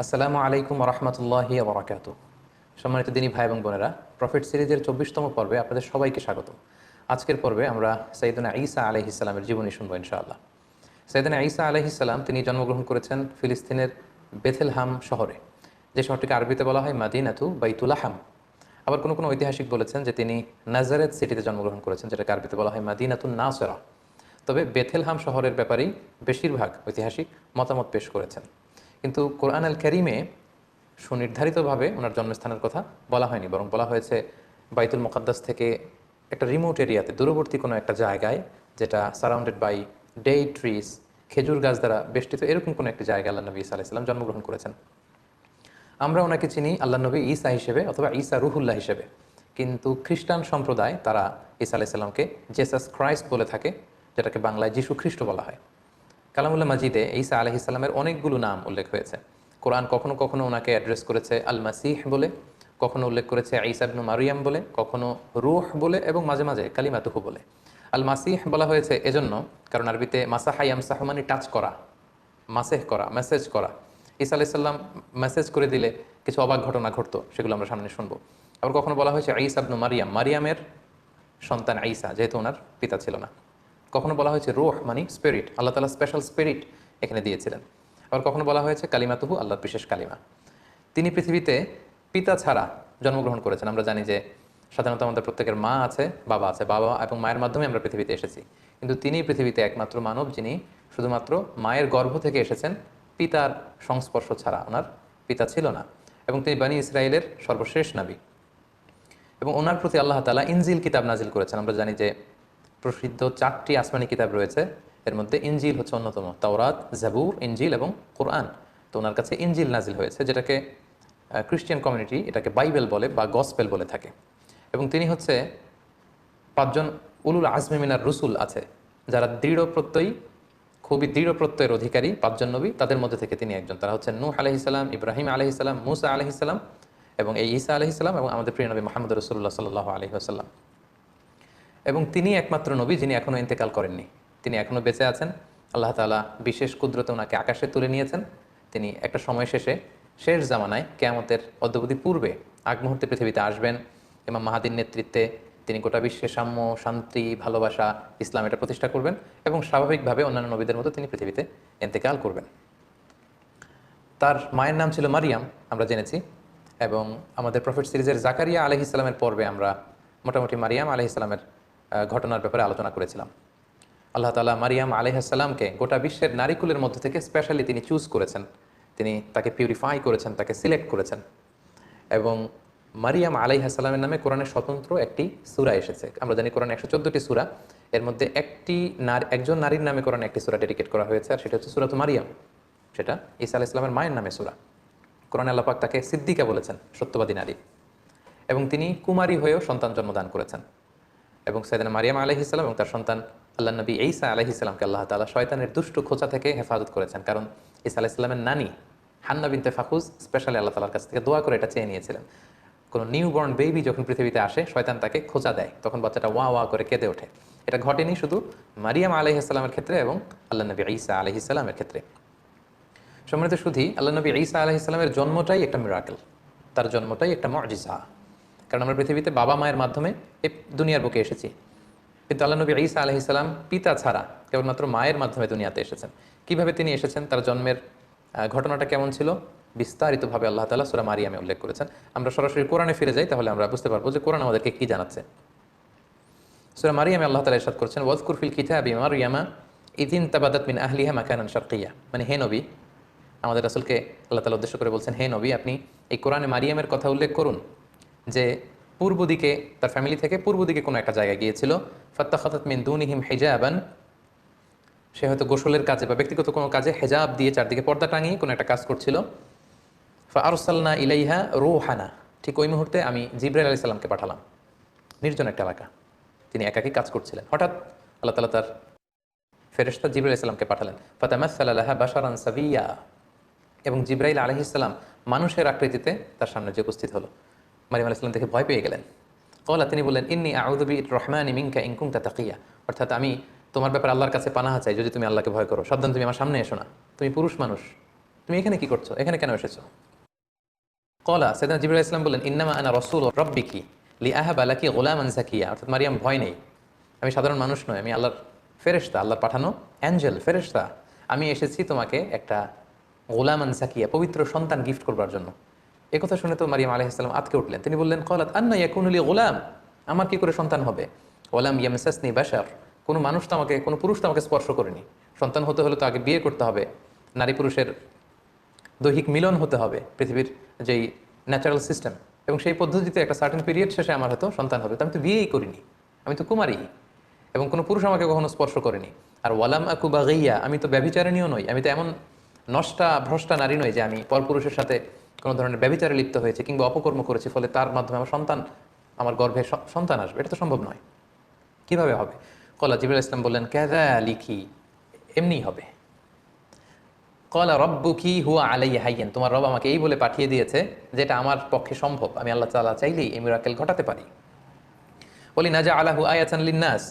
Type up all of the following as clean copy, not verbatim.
আসসালামু আলাইকুম রহমতুল্লাহি ওবরাকাত। সম্মানিত দিনী ভাই এবং বোনেরা, প্রফেট সিরিজের ২৪তম পর্বে আপনাদের সবাইকে স্বাগত। আজকের পর্বে আমরা সাইয়েদনা ঈসা আলাইহিসসালামের জীবনী শুনবো ইনশাআল্লাহ। সাইয়েদনা ঈসা আলাইহিসসালাম তিনি জন্মগ্রহণ করেছেন ফিলিস্তিনের বেথেলহাম শহরে, যে শহরটিকে আরবিতে বলা হয় মাদিনাতু বাইতুলাহাম। আবার কোনো কোনো ঐতিহাসিক বলেছেন যে তিনি নাজারেত সিটিতে জন্মগ্রহণ করেছেন, যেটাকে আরবিতে বলা হয় মাদিনাতুন নাসেরা। তবে বেথেলহাম শহরের ব্যাপারেই বেশিরভাগ ঐতিহাসিক মতামত পেশ করেছেন। কিন্তু কোরআন আল কারীমে সুনির্ধারিতভাবে ওনার জন্মস্থানের কথা বলা হয়নি, বরং বলা হয়েছে বাইতুল মুকাদ্দাস থেকে একটা রিমোট এরিয়াতে, দূরবর্তী কোনো একটা জায়গায়, যেটা সারাউন্ডেড বাই ডেট ট্রিজ, খেজুর গাছ দ্বারা বেষ্টিত, এরকম কোনো একটি জায়গায় আল্লাহ নবী ঈসা আলাইহিস সালাম জন্মগ্রহণ করেছেন। আমরা ওনাকে চিনি আল্লাহ নবী ঈসা হিসেবে অথবা ঈসা রুহুল্লাহ হিসেবে, কিন্তু খ্রিস্টান সম্প্রদায় তারা ঈসা আলাইহিস সালামকে জেসাস ক্রাইস্ট বলে থাকে, যেটাকে বাংলায় যিশু খ্রিস্ট বলা হয়। কালামুল্লাহ মাজিদে ঈসা আলাইহিস সালামের অনেকগুলো নাম উল্লেখ হয়েছে। কোরআন কখনো কখনো ওনাকে অ্যাড্রেস করেছে আল মাসিহ বলে, কখনো উল্লেখ করেছে ঈসা ইবনু মারিয়াম বলে, কখনো রূহ বলে, এবং মাঝে মাঝে কালিমাতুহু বলে। আল মাসিহ বলা হয়েছে এজন্য কারণ আরবিতে মাসাহা ইয়ামসাহু মানে টাচ করা, মাসেহ করা, মেসেজ করা। ঈসা আলাইহিস সালাম মেসেজ করে দিলে কিছু অবাক ঘটনা ঘটতো, সেগুলো আমরা সামনে শুনবো। আবার কখনো বলা হয়েছে ঈসা ইবনু মারিয়াম, মারিয়ামের সন্তান ঈসা, যেহেতু ওনার পিতা ছিল না। কখনো বলা হয়েছে রূহ মানে স্পিরিট, আল্লাহ তাআলা স্পেশাল স্পিরিট এখানে দিয়েছিলেন। আবার কখনো বলা হয়েছে কালিমাতুহু, আল্লাহর বিশেষ কালিমা। তিনি পৃথিবীতে পিতা ছাড়া জন্মগ্রহণ করেছেন। আমরা জানি যে সাধারণত আমাদের প্রত্যেকের মা আছে, বাবা আছে, বাবা এবং মায়ের মাধ্যমে আমরা পৃথিবীতে এসেছি, কিন্তু তিনি পৃথিবীতে একমাত্র মানব যিনি শুধুমাত্র মায়ের গর্ভ থেকে এসেছেন, পিতার সংস্পর্শ ছাড়া। ওনার পিতা ছিল না, এবং তিনি বনী ইসরায়েলের সর্বশেষ নবী। এবং ওনার প্রতি আল্লাহ তাআলা ইনজিল কিতাব নাজিল করেছেন। আমরা জানি যে প্রসিদ্ধ 4টি আসমানি কিতাব রয়েছে, এর মধ্যে ইনজিল হচ্ছে অন্যতম। তাওরাত, জাবুর, ইনজিল এবং কোরআন। তো ওনার কাছে ইনজিল নাজিল হয়েছে, যেটাকে খ্রিস্টান কমিউনিটি এটাকে বাইবেল বলে বা গসপেল বলে থাকে। এবং তিনি হচ্ছে 5জন উলুল আজমি মিনার রসুল আছে, যারা দৃঢ় প্রত্যয়ী, খুবই দৃঢ় প্রত্যয়ের অধিকারী 5জন নবী। তাদের মধ্যে থেকে তিনি একজন। তারা হচ্ছেন নূহ আলাইহিস সালাম, ইব্রাহিম আলাইহিস সালাম, মুসা আলাইহিস সালাম, এবং এই ঈসা আলাইহিস সালাম, এবং আমাদের প্রিয় নবী মুহাম্মদ রাসূলুল্লাহ সাল্লাল্লাহু আলাইহি ওয়াসাল্লাম। এবং তিনি একমাত্র নবী যিনি এখনও ইন্তেকাল করেননি, তিনি এখনও বেঁচে আছেন। আল্লাহ তাআলা বিশেষ কুদরতে ওনাকে আকাশে তুলে নিয়েছেন। তিনি একটা সময় শেষে, শেষ জামানায়, কিয়ামতের অদ্যাবধি পূর্বে, আগ মুহূর্তে পৃথিবীতে আসবেন। ইমাম মাহাদির নেতৃত্বে তিনি গোটা বিশ্বে সাম্য, শান্তি, ভালোবাসা, ইসলাম এটা প্রতিষ্ঠা করবেন, এবং স্বাভাবিকভাবে অন্যান্য নবীদের মতো তিনি পৃথিবীতে ইন্তেকাল করবেন। তার মায়ের নাম ছিল মারিয়াম, আমরা জেনেছি। এবং আমাদের প্রফেট সিরিজের জাকারিয়া আলাইহিস সালামের পর্বে আমরা মোটামুটি মারিয়াম আলাইহিস সালামের ঘটনার ব্যাপারে আলোচনা করেছিলাম। আল্লাহ তাআলা মারিয়াম আলাইহিস সালামকে গোটা বিশ্বের নারীকুলের মধ্য থেকে স্পেশালি তিনি চুজ করেছেন, তিনি তাকে পিউরিফাই করেছেন, তাকে সিলেক্ট করেছেন। এবং মারিয়াম আলাইহিস সালামের নামে কোরআনে স্বতন্ত্র একটি সূরা এসেছে। আমরা জানি কোরআনে 114টি সূরা, এর মধ্যে একজন নারীর নামে কোরআনে একটি সূরা ডেডিকেট করা হয়েছে, আর সেটা হচ্ছে সূরাত মারিয়াম। সেটা ঈসা আলাইহিস সালামের মায়ের নামে সূরা। কোরআনে আল্লাহ পাক তাকে সিদ্দিকা বলেছেন, সত্যবাদী নারী। এবং তিনি কুমারী হয়েও সন্তান জন্মদান করেছেন। এবং সাইয়েদনা মারিয়াম আলাইহিস সালাম এবং তার সন্তান আল্লাহ নবী ঈসা আলাইহিস সালামকে আল্লাহ তাআলা শয়তানের দুষ্টু খোঁচা থেকে হেফাজত করেছেন। কারণ ঈসা আলাইহিস সালামের নানি হান্না বিনতে ফাখুজ স্পেশালি আল্লাহ তাআলার কাছ থেকে দোয়া করে এটা চেয়ে নিয়েছিলেন। কোনো নিউবর্ন বেবি যখন পৃথিবীতে আসে, শয়তান তাকে খোঁচা দেয়, তখন বাচ্চাটা ওয়া ওয়া করে কেঁদে ওঠে। এটা ঘটেনি শুধু মারিয়াম আলাইহিস সালামের ক্ষেত্রে এবং আল্লাহ নবী ঈসা আলাইহিস সালামের ক্ষেত্রে। সম্মানিত সুধী, আল্লাহ নবী ঈসা আলাইহিস সালামের জন্মটাই একটা মিরাকেল, তার জন্মটাই একটা মুআজিজা। কারণ আমরা পৃথিবীতে বাবা মায়ের মাধ্যমে এই দুনিয়ার বুকে এসেছি, কিন্তু আল্লাহ নবী ঈসা আলাইহিস সালাম পিতা ছাড়া কেবলমাত্র মায়ের মাধ্যমে দুনিয়াতে এসেছেন। কিভাবে তিনি এসেছেন, তার জন্মের ঘটনাটা কেমন ছিল, বিস্তারিতভাবে আল্লাহ তাআলা সূরা মারিয়ামে উল্লেখ করেছেন। আমরা সরাসরি কোরআনে ফিরে যাই, তাহলে আমরা বুঝতে পারবো যে কোরআন আমাদেরকে কি জানাচ্ছে। সূরা মারিয়ামে আল্লাহ তাআলা ইরশাদ করেছেন, ওয়াজকুর ফিল কিতাবি মারইয়ামা ইয ইনতাবাদাত মিন আহলিহা মাকানান শারকিয়্যা। মানে হে নবী, আমাদের রাসূলকে আল্লাহ তাআলা উদ্দেশ্য করে বলছেন, হে নবী, আপনি এই কোরআনে মারিয়ামের কথা উল্লেখ করুন, যে পূর্ব দিকে, তার ফ্যামিলি থেকে পূর্ব দিকে কোনো একটা জায়গায় গিয়েছিল। ফাত্তাখাযাত মিন দুনিহিম হিজাবান, সে হয়তো গোসলের কাজে বা ব্যক্তিগত কোনো কাজে হেজাব দিয়ে চারদিকে পর্দা টাঙিয়ে কোনো একটা কাজ করছিল। ফাআরসালনা ইলাইহা রূহানা, ঠিক ওই মুহূর্তে আমি জিবরাইল আলাইহিস সালামকে পাঠালাম। নির্জন একটা এলাকা, তিনি একাকী কাজ করছিলেন। হঠাৎ আল্লাহ তাআলা তার ফেরেশতা জিবরাইল আলাইহিস সালামকে পাঠালেন। ফাতামাসসালা লাহা বাশারান সাবিয়্যা, এবং জিবরাইল আলাইহিস সালাম মানুষের আকৃতিতে তার সামনে যে উপস্থিত হলো। মারিয়াম আলাইহিস সালাম দেখে ভয় পেয়ে গেলেন। ক্বালা, তিনি বললেন, ইন্নী আউযু বির-রাহমানি মিনকা ইন কুনতা তাকিয়্যা, অর্থাৎ আমি তোমার ব্যাপারে আল্লাহর কাছে পানাহা চাই, যদি তুমি আল্লাহকে ভয় করো। সাবধান, তুমি আমার সামনে এসো না, তুমি পুরুষ মানুষ, তুমি এখানে কি করছো, এখানে কেন এসেছো? কলা সাইয়েদনা জিবরাইল ইসলাম বললেন, ইন্নামা আনা রাসূল রাব্বিকি লিআহাবা লাকি গুলামান যাকিয়া। অর্থাৎ মারিয়াম, ভয় নেই, আমি সাধারণ মানুষ নই, আমি আল্লাহর ফেরেশতা, আল্লাহর পাঠানো অ্যাঞ্জেল, ফেরেশতা। আমি এসেছি তোমাকে একটা গুলামান যাকিয়া, পবিত্র সন্তান গিফট করবার জন্য। এ কথা শুনে তো মারিয়াম আলাইহিস সালাম আতকে উঠলেন। তিনি বললেন, ক্বালাত আন্না ইয়াকুনু লি গুলাম, আমার কি করে সন্তান হবে? ওয়ালাম ইয়ামসাসনি বাশার, কোনো মানুষ তো আমাকে, কোনো পুরুষ তো আমাকে স্পর্শ করেনি। সন্তান হতে হলে তো আগে বিয়ে করতে হবে, নারী পুরুষের দৈহিক মিলন হতে হবে, পৃথিবীর যেই ন্যাচারাল সিস্টেম, এবং সেই পদ্ধতিতে একটা সার্টেন পিরিয়ড শেষে আমার হয়তো সন্তান হবে। তো আমি তো বিয়েই করিনি, আমি তো কুমারী, এবং কোনো পুরুষ আমাকে কখনো স্পর্শ করেনি। আর ওয়ালাম আকু বাগিয়া, আমি তো ব্যভিচারিণীও নই, আমি তো এমন নষ্টা ভ্রষ্টা নারী নই যে আমি পরপুরুষের সাথে কোনো ধরনের ব্যভিচারে লিপ্ত হয়েছে কিংবা অপকর্ম করেছি, ফলে তার মাধ্যমে আমার সন্তান, আমার গর্ভে সন্তান আসবে, এটা তো সম্ভব নয়। কিভাবে হবে? কলা জিবরাইল ইসলাম বললেন, কাযালিকি, এমনিই হবে। কলা রব্বুকি হুয়া আলাইয়া হাইয়ান, তোমার রব আমাকে এই বলে পাঠিয়ে দিয়েছে যেটা আমার পক্ষে সম্ভব, আমি আল্লাহ তাআলা চাইলেই এই মিরাকেল ঘটাতে পারি। বলি নাজা আলাহু আয়াতান লিন্নাস,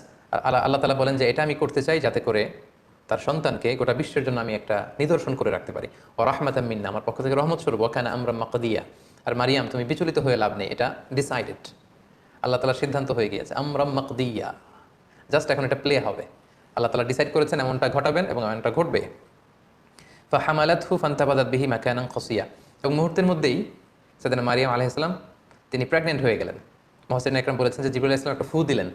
আল্লাহ তাআলা বলেন যে এটা আমি করতে চাই যাতে করে তার সন্তানকে গোটা বিশ্বের জন্য আমি একটা নিদর্শন করে রাখতে পারি। ও রাহমাতাম মিন্না, আমার পক্ষ থেকে রহমত স্বরূপ। ওয়া কানা আমরাম মাকদিয়া, আর মারিয়াম তুমি বিচলিত হয়ে লাভ নেই, এটা ডিসাইডেড, আল্লাহ তাআলার সিদ্ধান্ত হয়ে গিয়েছে। আমরাম মাকদিয়া, জাস্ট এখন এটা প্লে হবে, আল্লাহ তাআলা ডিসাইড করেছেন এমনটা ঘটাবেন এবং এমনটা ঘটবে। ফাহামালাতহু ফান্তাবাদাত বিহি মাকানান কসিয়া, এবং মুহূর্তের মধ্যেই সাইয়েদনা মারিয়াম আলাইহিস সালাম তিনি প্রেগনেন্ট হয়ে গেলেন। মুহসিন ইকরাম বলেছেন যে জিবরাইল আলাইহিস সালাম একটা ফু দিলেন,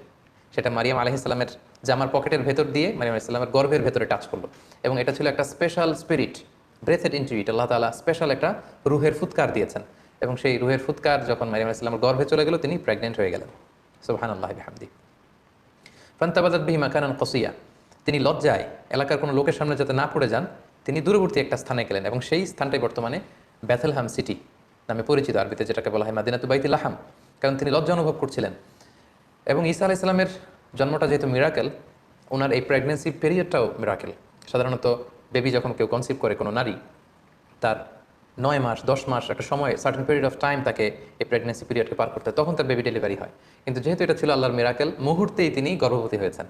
সেটা মারিয়াম আলাইহিস সালামের জামার পকেটের ভেতর দিয়ে মারিয়াম আলাইহিস সালামের গর্ভের ভেতরে টাচ করলো, এবং এটা ছিল একটা special spirit, breathed into it, আল্লাহ তাআলা স্পেশাল একটা রুহের ফুৎকার দিয়েছেন, এবং সেই রুহের ফুৎকার যখন মারিয়াম আলাইহিস সালামের গর্ভে চলে গেল, তিনি প্রেগনেন্ট হয়ে গেলেন। সুবহানাল্লাহি বিহামদি। ফান্তাবাদাত বিহি মাকানান কসিয়া, তিনি লজ্জায় এলাকার কোনো লোকের সামনে যাতে না পড়ে যান, তিনি দূরবর্তী একটা স্থানে গেলেন, এবং সেই স্থানটাই বর্তমানে বেথলহাম সিটি নামে পরিচিত, আরবিতে যেটাকে বলা হয় মাদিনাতু বাইতুল লাহাম, কারণ তিনি লজ্জা অনুভব করছিলেন। এবং ঈসা আলাইহিস সালামের জন্মটা যেহেতু মিরাকেল, ওনার এই প্রেগনেন্সি পিরিয়ডটাও মিরাকেল। সাধারণত বেবি যখন কেউ কনসিভ করে কোনো নারী, তার 9 মাস 10 মাস একটা সময়, সার্টেন পিরিয়ড অফ টাইম তাকে এই প্রেগনেন্সি পিরিয়ডকে পার করতে, তখন তার বেবি ডেলিভারি হয়। কিন্তু যেহেতু এটা ছিল আল্লাহর মিরাকেল, মুহূর্তেই তিনি গর্ভবতী হয়েছেন।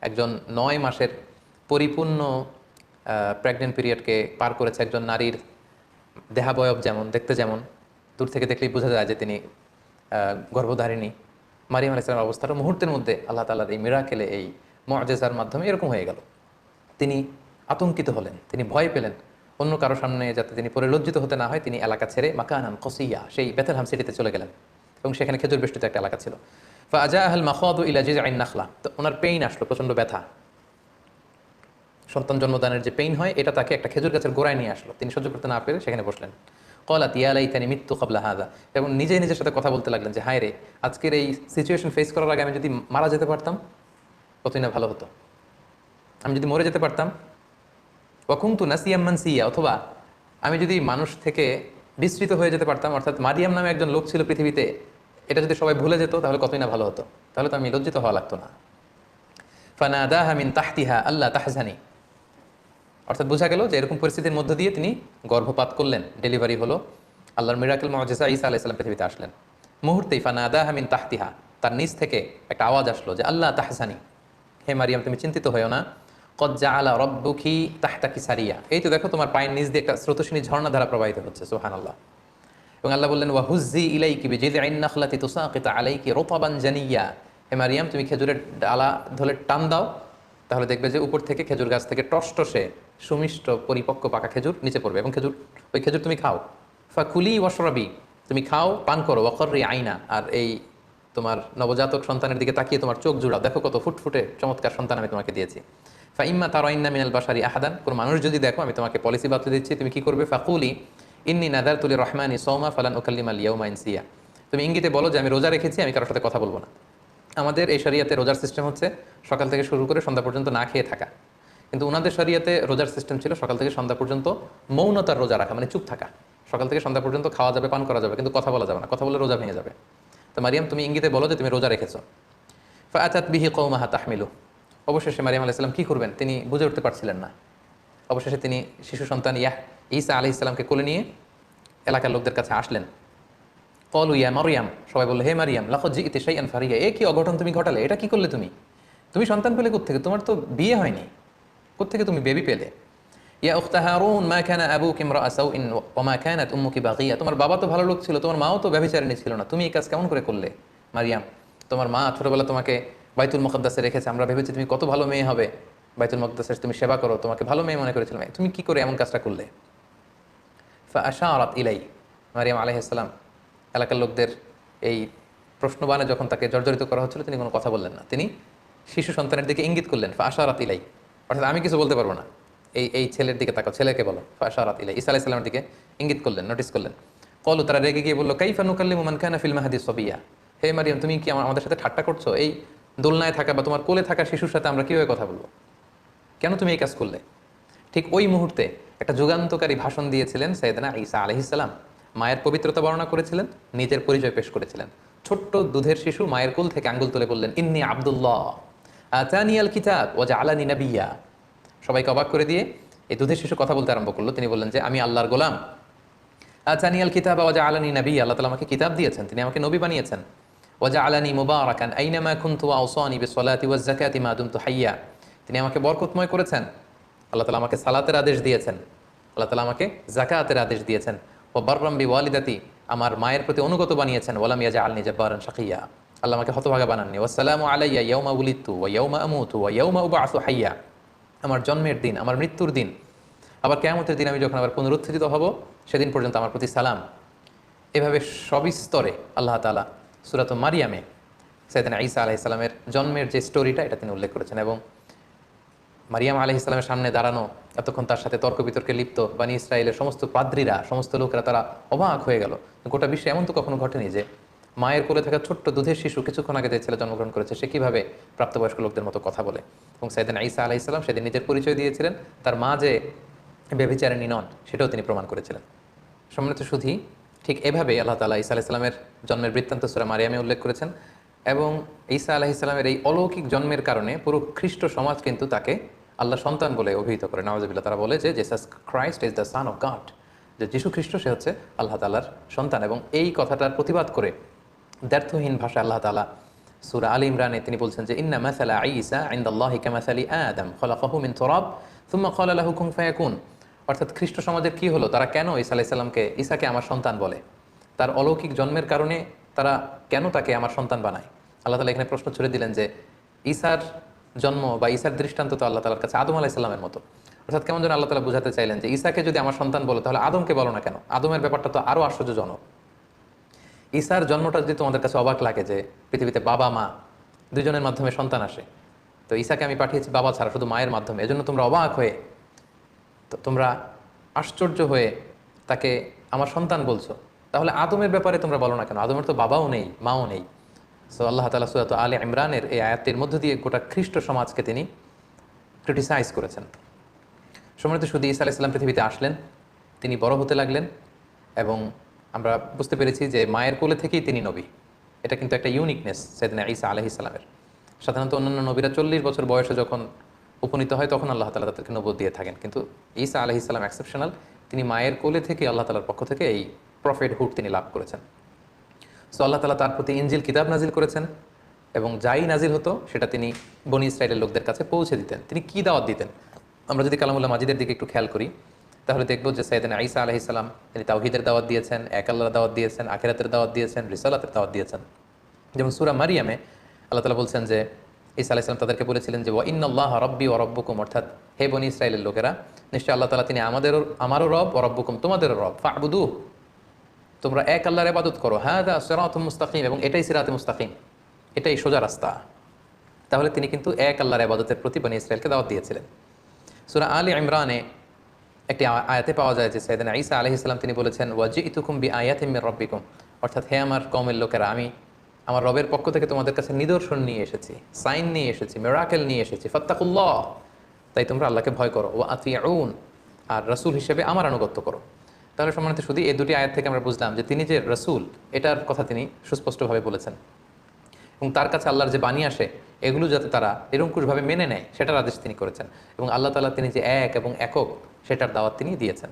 একজন 9 মাসের পরিপূর্ণ প্রেগনেন্ট পিরিয়ডকে পার করেছে একজন নারীর দেহাবয়ব যেমন, দেখতে যেমন, দূর থেকে দেখলেই বোঝা যায় যে তিনি গর্ভধারিণী। মারিয়াম আলাইহিস সালামের অবস্থাটা মুহূর্তের মধ্যে আল্লাহ তাআলার এই মিরাকেলে, এই মুআজিজার মাধ্যমে এরকম হয়ে গেল। তিনি আতঙ্কিত হলেন, তিনি ভয় পেলেন, অন্য কারো সামনে যাতে তিনি পরে লজ্জিত হতে না হয়, তিনি এলাকা ছেড়ে মাকানান কসিয়া, সেই বেথলহাম সিটিতে চলে গেলেন, এবং সেখানে খেজুর বেষ্টিত একটা এলাকা ছিল। ফাজাআহাল মাখাদু ইলা জিযআইন নাখলা, তো ওনার পেইন আসলো, প্রচণ্ড ব্যথা, সন্তান জন্মদানের যে পেইন হয়, এটা তাকে একটা খেজুর গাছের গোড়ায় নিয়ে আসলো, তিনি সহ্য করতে না পেরে সেখানে বসলেন। ক্বালাত ইয়া লাইতানি মিত্তু ক্বাবলা হাযা, এবং নিজেই নিজের সাথে কথা বলতে লাগলেন যে হায় রে, আজকের এই সিচুয়েশন ফেস করার আগে আমি যদি মারা যেতে পারতাম কতই না ভালো হতো, আমি যদি মরে যেতে পারতাম। ওয়া কুনতু নাসিয়াম মানসিয়া, অথবা আমি যদি মানুষ থেকে বিস্মৃত হয়ে যেতে পারতাম, অর্থাৎ মারিয়াম নামে একজন লোক ছিল পৃথিবীতে, এটা যদি সবাই ভুলে যেত তাহলে কতই না ভালো হতো, তাহলে তো আমি লজ্জিত হওয়া লাগতো না। ফানাদাহা মিন তাহতিহা আল্লা তাহজানি, অর্থাৎ বোঝা গেল যে এরকম পরিস্থিতির মধ্য দিয়ে তিনি গর্ভপাত করলেন, ডেলিভারি হলো, আল্লাহর মিরাকেল মুআজিজা ঈসা আলাইহিস সালাম পৃথিবীতে আসলেন। মুহূর্তেই ফানাদাহা মিন তাহতিহা, তার নিচ থেকে একটা আওয়াজ আসলো যে আল্লাহ তাহজানি, হে মারিয়াম তুমি চিন্তিত হয়েও না, কদ জাআলা রাব্বুকি তাহতাকি সারিয়া, এই তো দেখো তোমার পায়ের নিচ দিয়ে একটা স্রোতস্বিনী ঝর্ণাধারা প্রবাহিত হচ্ছে, সুবহানাল্লাহ। এবং আল্লাহ বললেন ওয়া হুজ্জি ইলাইকি বিজিযআইন নাখলাতি তুসাকিতু আলাইকি রুতাবান জানিয়া, হে মারিয়াম তুমি খেজুরের ডালা ধরে টান দাও, তাহলে দেখবে যে উপর থেকে খেজুর গাছ থেকে টসটসে সুমিষ্ট পরিপক্ক পাকা খেজুর নিচে পড়বে, এবং ওই খেজুর তুমি খাও। ফাকুলি ওয়াশরাবি, তুমি খাও পান করো, ওয়াকর্রি আইনা, আর এই তোমার নবজাতক সন্তানের দিকে তাকিয়ে তোমার চোখ জুড়াও, দেখো কত ফুটফুটে চমৎকার সন্তান আমি তোমাকে দিয়েছি। ফা ইম্মা তারাইন্না মিনাল বাশারি আহাদান, কোনো মানুষ যদি দেখো আমি তোমাকে পলিসি বাতলে দিচ্ছি, তুমি কি করবে? ফাকুলি ইন্নী নাযারতু লিররহমানি সাওমা ফালান উকাল্লিমাল ইয়াওমা ইনসিয়া, তুমি ইঙ্গিতে বলো যে আমি রোজা রেখেছি, আমি কারোর সাথে কথা বলবো না। আমাদের এই শরিয়াতে রোজার সিস্টেম হচ্ছে সকাল থেকে শুরু করে সন্ধ্যা পর্যন্ত না খেয়ে থাকা, কিন্তু ওনাদের শরিয়াতে রোজার সিস্টেম ছিল সকাল থেকে সন্ধ্যা পর্যন্ত মৌনতার রোজা রাখা, মানে চুপ থাকা। সকাল থেকে সন্ধ্যা পর্যন্ত খাওয়া যাবে, পান করা যাবে, কিন্তু কথা বলা যাবে না, কথা বলে রোজা ভেঙে যাবে। তো মারিয়াম তুমি ইঙ্গিতে বলো যে তুমি রোজা রেখেছো। ফাআতাত বিহি কওমাহা তাহমিলু, অবশেষে মারিয়াম আলাইহিস সালাম কী করবেন তিনি বুঝে উঠতে পারছিলেন না। অবশেষে তিনি শিশু সন্তান ঈসা আলাইহিস সালামকে কোলে নিয়ে এলাকার লোকদের কাছে আসলেন। ক্বালু ইয়া মারিয়াম, সবাই বলল হে মারিয়াম, লাকাদ জিইতি শাইআন ফারিয়া, এ কি অঘটন তুমি ঘটালে, এটা কি করলে তুমি? তুমি সন্তান পেলে কোত্থেকে? তোমার তো বিয়ে হয়নি, কোত্থেকে তুমি বেবি পেলে? ইয়া উখতা হারুন মা কানা আবুকি ইমরাআ সাউইন ওয়া মা কানাত উম্মুকি বাগিয়া, তোমার বাবা তো ভালো লোক ছিল, তোমার মাও তো ব্যভিচারিণী ছিল না, তুমি এই কাজ কেমন করে করলে? মারিয়াম, তোমার মা ছোটবেলা তোমাকে বাইতুল মুকদ্দাসে রেখেছে, আমরা ভেবেছি তুমি কত ভালো মেয়ে হবে, বাইতুল মুকদ্দাসের তুমি সেবা করো, তোমাকে ভালো মেয়ে মনে করেছিলাম, তুমি কি করে এমন কাজটা করলে? ফাআশারাত ইলাই, মারিয়াম আলাইহিস সালাম এলাকার লোকদের এই প্রশ্নবাণে যখন তাকে জর্জরিত করা হচ্ছিল তিনি কোনো কথা বললেন না, তিনি শিশু সন্তানের দিকে ইঙ্গিত করলেন, ফাআশারাত ইলাই, অর্থাৎ আমি কিছু বলতে পারবো না, এই ছেলের দিকে তাকাও, ছেলেকে বলো, ফাআশারাত ইলাই, ঈসা আলাইহিস সালামের দিকে ইঙ্গিত করলেন, নোটিস করলেন। কলু, তারা রেগে গিয়ে বললো, কাইফা নুকাল্লিমু মান কানা ফিল মাহদি সাবিয়া, হে মারিয়াম তুমি কি আমাদের সাথে ঠাট্টা করছো? এই দোলনায় থাকা বা তোমার কোলে থাকা শিশুর সাথে আমরা কীভাবে কথা বলবো? কেন তুমি এই কাজ করলে? ঠিক ওই মুহূর্তে একটা যুগান্তকারী ভাষণ দিয়েছিলেন সাইয়েদনা ঈসা আলাইহিস সালাম, মায়ের পবিত্রতা বর্ণনা করেছিলেন, নিজের পরিচয় পেশ করেছিলেন। ছোট্ট দুধের শিশু মায়ের কোল থেকে আঙ্গুল তুলে বললেন, ইন্নী আব্দুল্লাহ আতানিয়াল কিতাব ওয়া জাআলানি নাবিয়্যা। সবাইকে অবাক করে দিয়ে এই দুধের শিশু কথা বলতে আরম্ভ করলো, তিনি বললেন যে আমি আল্লাহর গোলাম। আতানিয়াল কিতাব ওয়া জাআলানি নাবিয়্যা, আল্লাহ তাআলা আমাকে কিতাব দিয়েছেন, তিনি আমাকে নবী বানিয়েছেন। ওয়া জাআলানি মুবারাকান আইনামা কুনতু ওয়া আওসানি বিসসালাতি ওয়াজ যাকাতি মা দুমতু হাইয়্যা, তিনি আমাকে বরকতময় করেছেন, আল্লাহ তাআলা আমাকে সালাতের আদেশ দিয়েছেন, আল্লাহ তাআলা আমাকে যাকাতের আদেশ দিয়েছেন। ও বাররাম বিওয়ালিদাতি, আমার মায়ের প্রতি অনুগত বানিয়েছেন। ওয়ালাম ইয়াজআলনি জাব্বারান শাকিয়্যা, আল্লাহ আমাকে হতভাগা বানাননি। ওয়াসসালামু আলাইয়া ইয়াউমা উলিদতু ওয়া ইয়াউমা আমুতু ওয়া ইয়াউমা উবআসু হাইয়্যা, আমার জন্মের দিন, আমার মৃত্যুর দিন, আবার কিয়ামতের দিন আমি যখন আবার পুনরুত্থিত হব সেদিন পর্যন্ত আমার প্রতি সালাম। এভাবে সবিস্তরে আল্লাহ তাআলা সূরাত মারিয়ামে সাইয়েদনা ঈসা আলাইহিস সালামের জন্মের যে স্টোরিটা এটা তিনি উল্লেখ করেছেন। এবং মারিয়াম আলাইহিস সালামের সামনে দাঁড়ানো, এতক্ষণ তার সাথে তর্ক বিতর্কে লিপ্ত বানি ইসরায়েলের সমস্ত পাদ্রীরা, সমস্ত লোকেরা তারা অবাক হয়ে গেল। গোটা বিশ্বে এমন তো কখনো ঘটেনি যে মায়ের কোলে থাকা ছোট্ট দুধের শিশু কিছুক্ষণ আগে যে ছেলে জন্মগ্রহণ করেছে সে কীভাবে প্রাপ্তবয়স্ক লোকদের মতো কথা বলে। এবং সাইয়েদনা ঈসা আলাইহিস সালাম সেদিন নিজের পরিচয় দিয়েছিলেন, তার মা যে ব্যভিচারিণী নন সেটাও তিনি প্রমাণ করেছিলেন। সম্মানিত সুধী, ঠিক এভাবে আল্লাহ তাআলা ঈসা আলাইহিস সালামের জন্মের বৃত্তান্ত সূরা মারিয়ামে উল্লেখ করেছেন। এবং ঈসা আলাইহিস সালামের এই অলৌকিক জন্মের কারণে পুরো খ্রিস্ট সমাজ কিন্তু তাকে আল্লাহ সন্তান বলে অভিহিত করে। নাউজুবিল্লাহ, তারা বলে যে Jesus Christ is the son of god, যে যীশু খ্রিস্ট সে হচ্ছে আল্লাহ তাআলার সন্তান। এবং এই কথাটার প্রতিবাদ করে দ্ব্যর্থহীন ভাষায় আল্লাহ তাআলা সূরা আল ইমরানে তিনি বলছেন যে ইন্না মাসালা ঈসা ইনদাল্লাহি কামাসালি আদম খলাকাহু মিন তুরাব সুম্মা ক্বালা লাহু কুন ফায়াকুন, অর্থাৎ খ্রিস্ট সমাজের কি হলো, তারা কেন ঈসা আলাইহিস সালামকে ঈসাকে আমার সন্তান বলে? তার অলৌকিক জন্মের কারণে তারা কেন তাকে আমার সন্তান বানায়? আল্লাহ তাআলা এখানে প্রশ্ন ছুড়ে দিলেন যে ঈসার জন্ম বা ঈসার দৃষ্টান্ত তো আল্লাহ তাআলার কাছে আদম আলাইহিস সালামের মতো। অর্থাৎ কেমন যেন আল্লাহ তাআলা বুঝাতে চাইলেন যে ঈসাকে যদি আমার সন্তান বলো তাহলে আদমকে বলো না কেন? আদমের ব্যাপারটা তো আরও আশ্চর্যজনক। ঈসার জন্মটা যদি তোমাদের কাছে অবাক লাগে যে পৃথিবীতে বাবা মা দুজনের মাধ্যমে সন্তান আসে, তো ঈসাকে আমি পাঠিয়েছি বাবা ছাড়া শুধু মায়ের মাধ্যমে, এজন্য তোমরা অবাক হয়ে, তো তোমরা আশ্চর্য হয়ে তাকে আমার সন্তান বলছো, তাহলে আদমের ব্যাপারে তোমরা বলো না কেন? আদমের তো বাবাও নেই মাও নেই। সো আল্লাহ তাআলা সূরা আলে ইমরানের এই আয়াতের মধ্য দিয়ে গোটা খ্রিস্ট সমাজকে তিনি ক্রিটিসাইজ করেছেন। সম্মানিত শুধু ঈসা আলাইহিস সালাম পৃথিবীতে আসলেন, তিনি বড় হতে লাগলেন এবং আমরা বুঝতে পেরেছি যে মায়ের কোলে থেকেই তিনি নবী। এটা কিন্তু একটা ইউনিকনেস সাইয়েদনা ঈসা আলাইহিস সালামের। সাধারণত অন্যান্য নবীরা 40 বছর বয়সে যখন উপনীত হয় তখন আল্লাহ তাআলা তাদেরকে নবুয়ত দিয়ে থাকেন, কিন্তু ঈসা আলাইহিস সালাম এক্সেপশনাল, তিনি মায়ের কোলে থেকে আল্লাহ তাআলার পক্ষ থেকে এই প্রফেটহুড তিনি লাভ করেছেন। সো আল্লাহ তাআলা তার প্রতি ইনজিল কিতাব নাজিল করেছেন এবং যাই নাজিল হতো সেটা তিনি বনি ইসরাইলের লোকদের কাছে পৌঁছে দিতেন। তিনি কি দাওয়াত দিতেন? আমরা যদি কালামুল্লাহ মাজিদের দিকে একটু খেয়াল করি তাহলে দেখব যে সাইয়েদনা ঈসা আলাইহিস সালাম তিনি তাওহীদের দাওয়াত দিয়েছেন, এক আল্লাহর দাওয়াত দিয়েছেন, আখিরাতের দাওয়াত দিয়েছেন, রিসালাতের দাওয়াত দিয়েছেন। যেমন সূরা মারিয়ামে আল্লাহ তাআলা বলছেন যে ঈসা আলাইহিস সালাম তাদেরকে বলেছিলেন যে ওয়া ইন্নাল্লাহা রাব্বি ওয়া রাব্বুকুম, অর্থাৎ হে বনি ইসরাইলের লোকেরা, নিশ্চয়ই আল্লাহ তাআলা তিনি আমারও রব ওয়া রাব্বুকুম, তোমাদেরও রব, ফা'বুদুহ, তোমরা এক আল্লাহর ইবাদত করো, হাযা সিরাতুম মুস্তাকিম, এবং এটাই সিরাতে মুস্তাকিম, এটাই সোজা রাস্তা। তাহলে তিনি কিন্তু এক আল্লাহর ইবাদতের প্রতি বনি ইসরাইলকে দাওয়াত দিয়েছিলেন। সূরা আলে ইমরানে একটি আয়াতে পাওয়া যায় যে সাইয়েদনা ঈসা আলাইহিস সালাম তিনি বলেছেন ওয়াজিতুকুম বিআয়াতিম মির রাব্বিকুম, অর্থাৎ হে আমার কওমের লোকেরা, আমি আমার রবের পক্ষ থেকে তোমাদের কাছে নিদর্শন নিয়ে এসেছি, সাইন নিয়ে এসেছি, মিরাকেল নিয়ে এসেছি, ফাত্তাকুল্লাহ, তাই তোমরা আল্লাহকে ভয় করো, ওয়া আতিউন, আর রাসূল হিসেবে আমার আনুগত্য করো। তাহলে সম্মানিত শুধু এই দুটি আয়াত থেকে আমরা বুঝলাম যে তিনি যে রাসূল এটার কথা তিনি সুস্পষ্টভাবে বলেছেন এবং তার কাছে আল্লাহর যে বাণী আসে এগুলো যাতে তারা নিরঙ্কুশভাবে মেনে নেয় সেটার আদেশ তিনি করেছেন। এবং আল্লাহ তাআলা তিনি যে এক এবং একক সেটার দাওয়াত তিনি দিয়েছেন।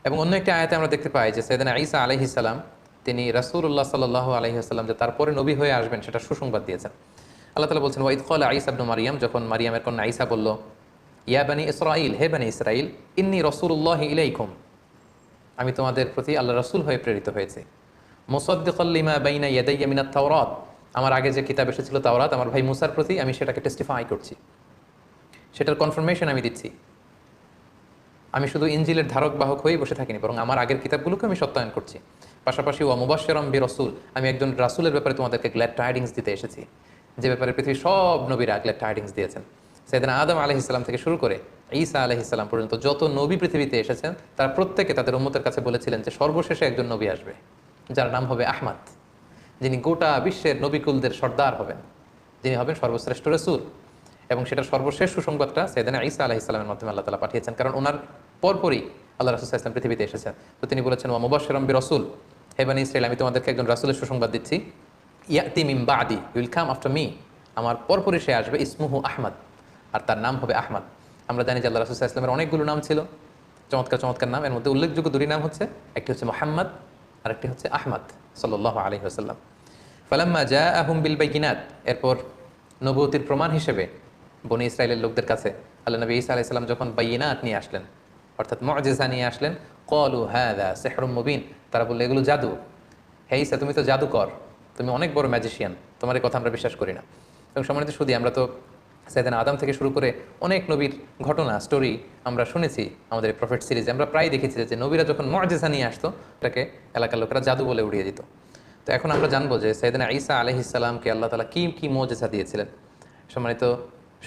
এবং অন্য একটি আয়াতে আমরা দেখতে পাই যে সাইয়েদনা ঈসা আলাইহিস সালাম তিনি রাসূলুল্লাহ সাল্লাল্লাহু আলাইহি ওয়াসাল্লাম যে তারপরে নবী হয়ে আসবেন সেটা সুসংবাদ দিয়েছেন। আল্লাহ তাআলা বলছেন ওয়া ইয ক্বালা ঈসা ইবনু মারইয়াম, যখন মারিয়ামের কন্যা ঈসা বলল ইয়া বানি ইসরাইল, হে বানি ইসরাইল, ইন্নী রাসূলুল্লাহি ইলাইকুম, আমি তোমাদের প্রতি আল্লাহ রাসূল হয়ে প্রেরিত হয়েছি। মুসাদ্দিকাল লিমা বাইনা ইয়াদাইয়া মিনাত তাওরাত, আমার আগে যে কিতাব এসেছিল তাওরাত, আমার ভাই মুসার প্রতি আমি সেটাকে টেস্টিফাই করছি, সেটার কনফার্মেশন আমি দিচ্ছি। আমি শুধু ইনজিলের ধারক বাহক হয়েই বসে থাকিনি, বরং আমার আগের কিতাবগুলোকে আমি সত্যায়ন করছি। পাশাপাশি ওয়া মুবাশশিরাম বিরাসূল, আমি একজন রাসূলের ব্যাপারে তোমাদেরকে গ্ল্যাড টাইডিংস দিতে এসেছি, যে ব্যাপারে পৃথিবীর সব নবীরা গ্ল্যাড টাইডিংস দিয়েছেন। সাইয়েদনা আদম আলাইহিস সালাম থেকে শুরু করে ঈসা আলাইহিস সালাম পর্যন্ত যত নবী পৃথিবীতে এসেছেন, তারা প্রত্যেকে তাদের উম্মতের কাছে বলেছিলেন যে সর্বশেষে একজন নবী আসবে, যার নাম হবে আহমদ, যিনি গোটা বিশ্বের নবীকুলদের সর্দার হবেন, যিনি হবেন সর্বশ্রেষ্ঠ রাসূল। এবং সেটার সর্বশেষ সুসংবাদটা সাইয়েদনা ঈসা আলাইহিস সালামের মাধ্যমে আল্লাহ তাআলা পাঠিয়েছেন, কারণ ওনার পরপরই আল্লাহ রাসূল সাল্লাল্লাহু আলাইহি ওয়াসাল্লাম পৃথিবীতে এসেছেন। তো তিনি বলেছেন ওয়া মুবাশশিরাম বিরাসূল, হে বনী ইসরাঈল, আমি তোমাদেরকে একজন রাসূলের সুসংবাদ দিচ্ছি। ইয়াতি মিন বাদি, উইল কাম আফটার মি, আমার পরপরই সে আসবে, ইসমুহু আহমদ, আর তার নাম হবে আহমদ। আমরা জানি যে আল্লাহ রাসূল সাল্লাল্লাহু আলাইহি ওয়াসাল্লামের অনেকগুলো নাম ছিল, চমৎকার চমৎকার নাম। এর মধ্যে উল্লেখযোগ্য দুটি নাম হচ্ছে, একটি হচ্ছে মুহাম্মদ আর একটি হচ্ছে আহমদ সাল্লাল্লাহু আলাইহি ওয়াসাল্লাম। ফালাম্মা জাআহুম বিল বাইয়িনাত, এরপর নবুয়তির প্রমাণ হিসেবে বনী ইসরাইলের লোকদের কাছে আল্লাহ নবী ঈসা আলাইহিস সালাম যখন বাইয়িনাত নিয়ে আসলেন, অর্থাৎ মুআজিজা নিয়ে আসলেন, ক্বালু হাযা সিহরুম মুবিন, তারা বলল এগুলো জাদু। হে ঈসা, তুমি তো জাদুকর, তুমি অনেক বড় ম্যাজিশিয়ান, তোমার এই কথা আমরা বিশ্বাস করি না। এবং সম্মানিত শুধু আমরা তো সাইয়েদনা আদম থেকে শুরু করে অনেক নবীর ঘটনা স্টোরি আমরা শুনেছি আমাদের এই প্রফেট সিরিজে। আমরা প্রায় দেখেছি যে নবীরা যখন মুআজিজা নিয়ে আসতো, এটাকে এলাকার লোকেরা জাদু বলে উড়িয়ে দিত। তো এখন আমরা জানবো যে সাইয়েদনা ঈসা আলাইহিস সালামকে আল্লাহ তাআলা কি কি মুআজিজা দিয়েছিলেন। সম্মানিত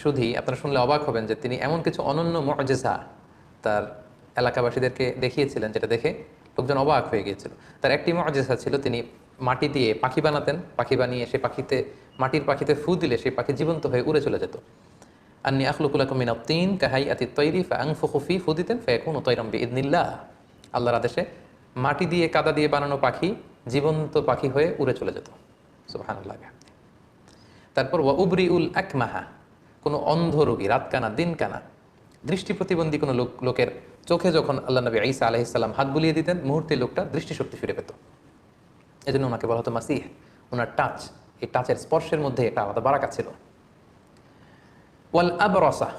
শুধুই আপনারা শুনলে অবাক হবেন যে তিনি এমন কিছু অনন্য মুআজিজা তার এলাকাবাসীদেরকে দেখিয়েছিলেন, যেটা দেখে লোকজন অবাক হয়ে গিয়েছিল। তার একটি মুআজিজা ছিল, তিনি মাটি দিয়ে পাখি বানাতেন, পাখি বানিয়ে সেই পাখিতে, মাটির পাখিতে ফু দিলে সেই পাখি জীবন্ত হয়ে উড়ে চলে যেত। আন্নী আখলুকু লাকুম মিনাত তিন কাহাইয়াতিত তায়রি ফাআনফুখু ফি, ফু দিতেন ফায়াকুনু তায়রাম বিইذনিল্লাহ, আল্লাহর আদেশে মাটি দিয়ে কাদা দিয়ে বানানো পাখি জীবন্ত পাখি হয়ে উড়ে চলে যেত। সুবহানাল্লাহ। তারপর ওয়া উবরিউল আকমাহা, কোনো অন্ধ রোগী, রাত কানা দিন কানা দৃষ্টি প্রতিবন্ধী কোনো লোকের চোখে যখন আল্লাহ নবী ঈসা আলাইহিস সালাম হাত বুলিয়ে দিতেন, মুহূর্তে লোকটা দৃষ্টিশক্তি ফিরে পেত। এজন্য ওনাকে বলা হতো মাসিহ। ওনার টাচ, এই টাচের স্পর্শের মধ্যে একটা আলাদা বারাকা ছিল। ওয়াল আবরাসা,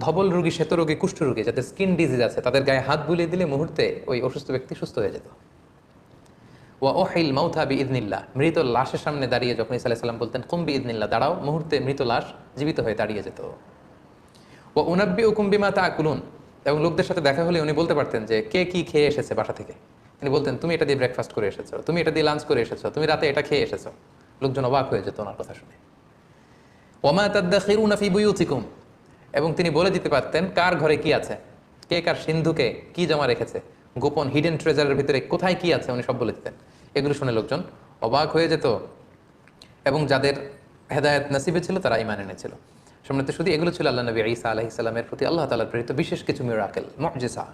ধবল রোগী, শ্বেত রোগী, কুষ্ঠ রোগী, যাদের স্কিন ডিজিজ আছে, তাদের গায়ে হাত বুলিয়ে দিলে মুহূর্তে ওই অসুস্থ ব্যক্তি সুস্থ হয়ে যেত। ওয়া ওহিল মাউথা বিইذনিল্লাহ, মৃত লাশের সামনে দাঁড়িয়ে যখন ঈসা আলাইহিস সালাম বলতেন কুম বিইذনিল্লাহ, দাঁড়াও, মুহূর্তে মৃত লাশ জীবিত হয়ে দাঁড়িয়ে যেত। ওয়া উনাব্বিউকুম বিমা তাকুলুন, এবং লোকদের সাথে দেখা হলে উনি বলতে পারতেন যে কে কি খেয়ে এসেছে বাসা থেকে। তিনি বলতেন তুমি এটা দিয়ে ব্রেকফাস্ট করে এসেছো, তুমি এটা দিয়ে লাঞ্চ করে এসেছো, তুমি রাতে এটা খেয়ে এসেছো। লোকজন অবাক হয়ে যেত ওনার কথা শুনে। ওয়ামা তাদাখিরুনা ফি বুয়ুতিকুম, এবং তিনি বলে দিতে পারতেন কার ঘরে কি আছে, কে কার সিন্ধুকে কি জমা রেখেছে, গোপন হিডেন ট্রেজারের ভিতরে কোথায় কি আছে, উনি সব বলে দিতেন। এগুলো শুনে লোকজন অবাক হয়ে যেত, এবং যাদের হেদায়েত নসিবে ছিল তারা ঈমান এনেছিল। সম্মানিত শুধু এগুলো ছিল আল্লাহ নবী ঈসা আলাইহিস সালামের প্রতি আল্লাহ তাআলার প্রেরিত বিশেষ কিছু মিরাকেল, মুআজিজা।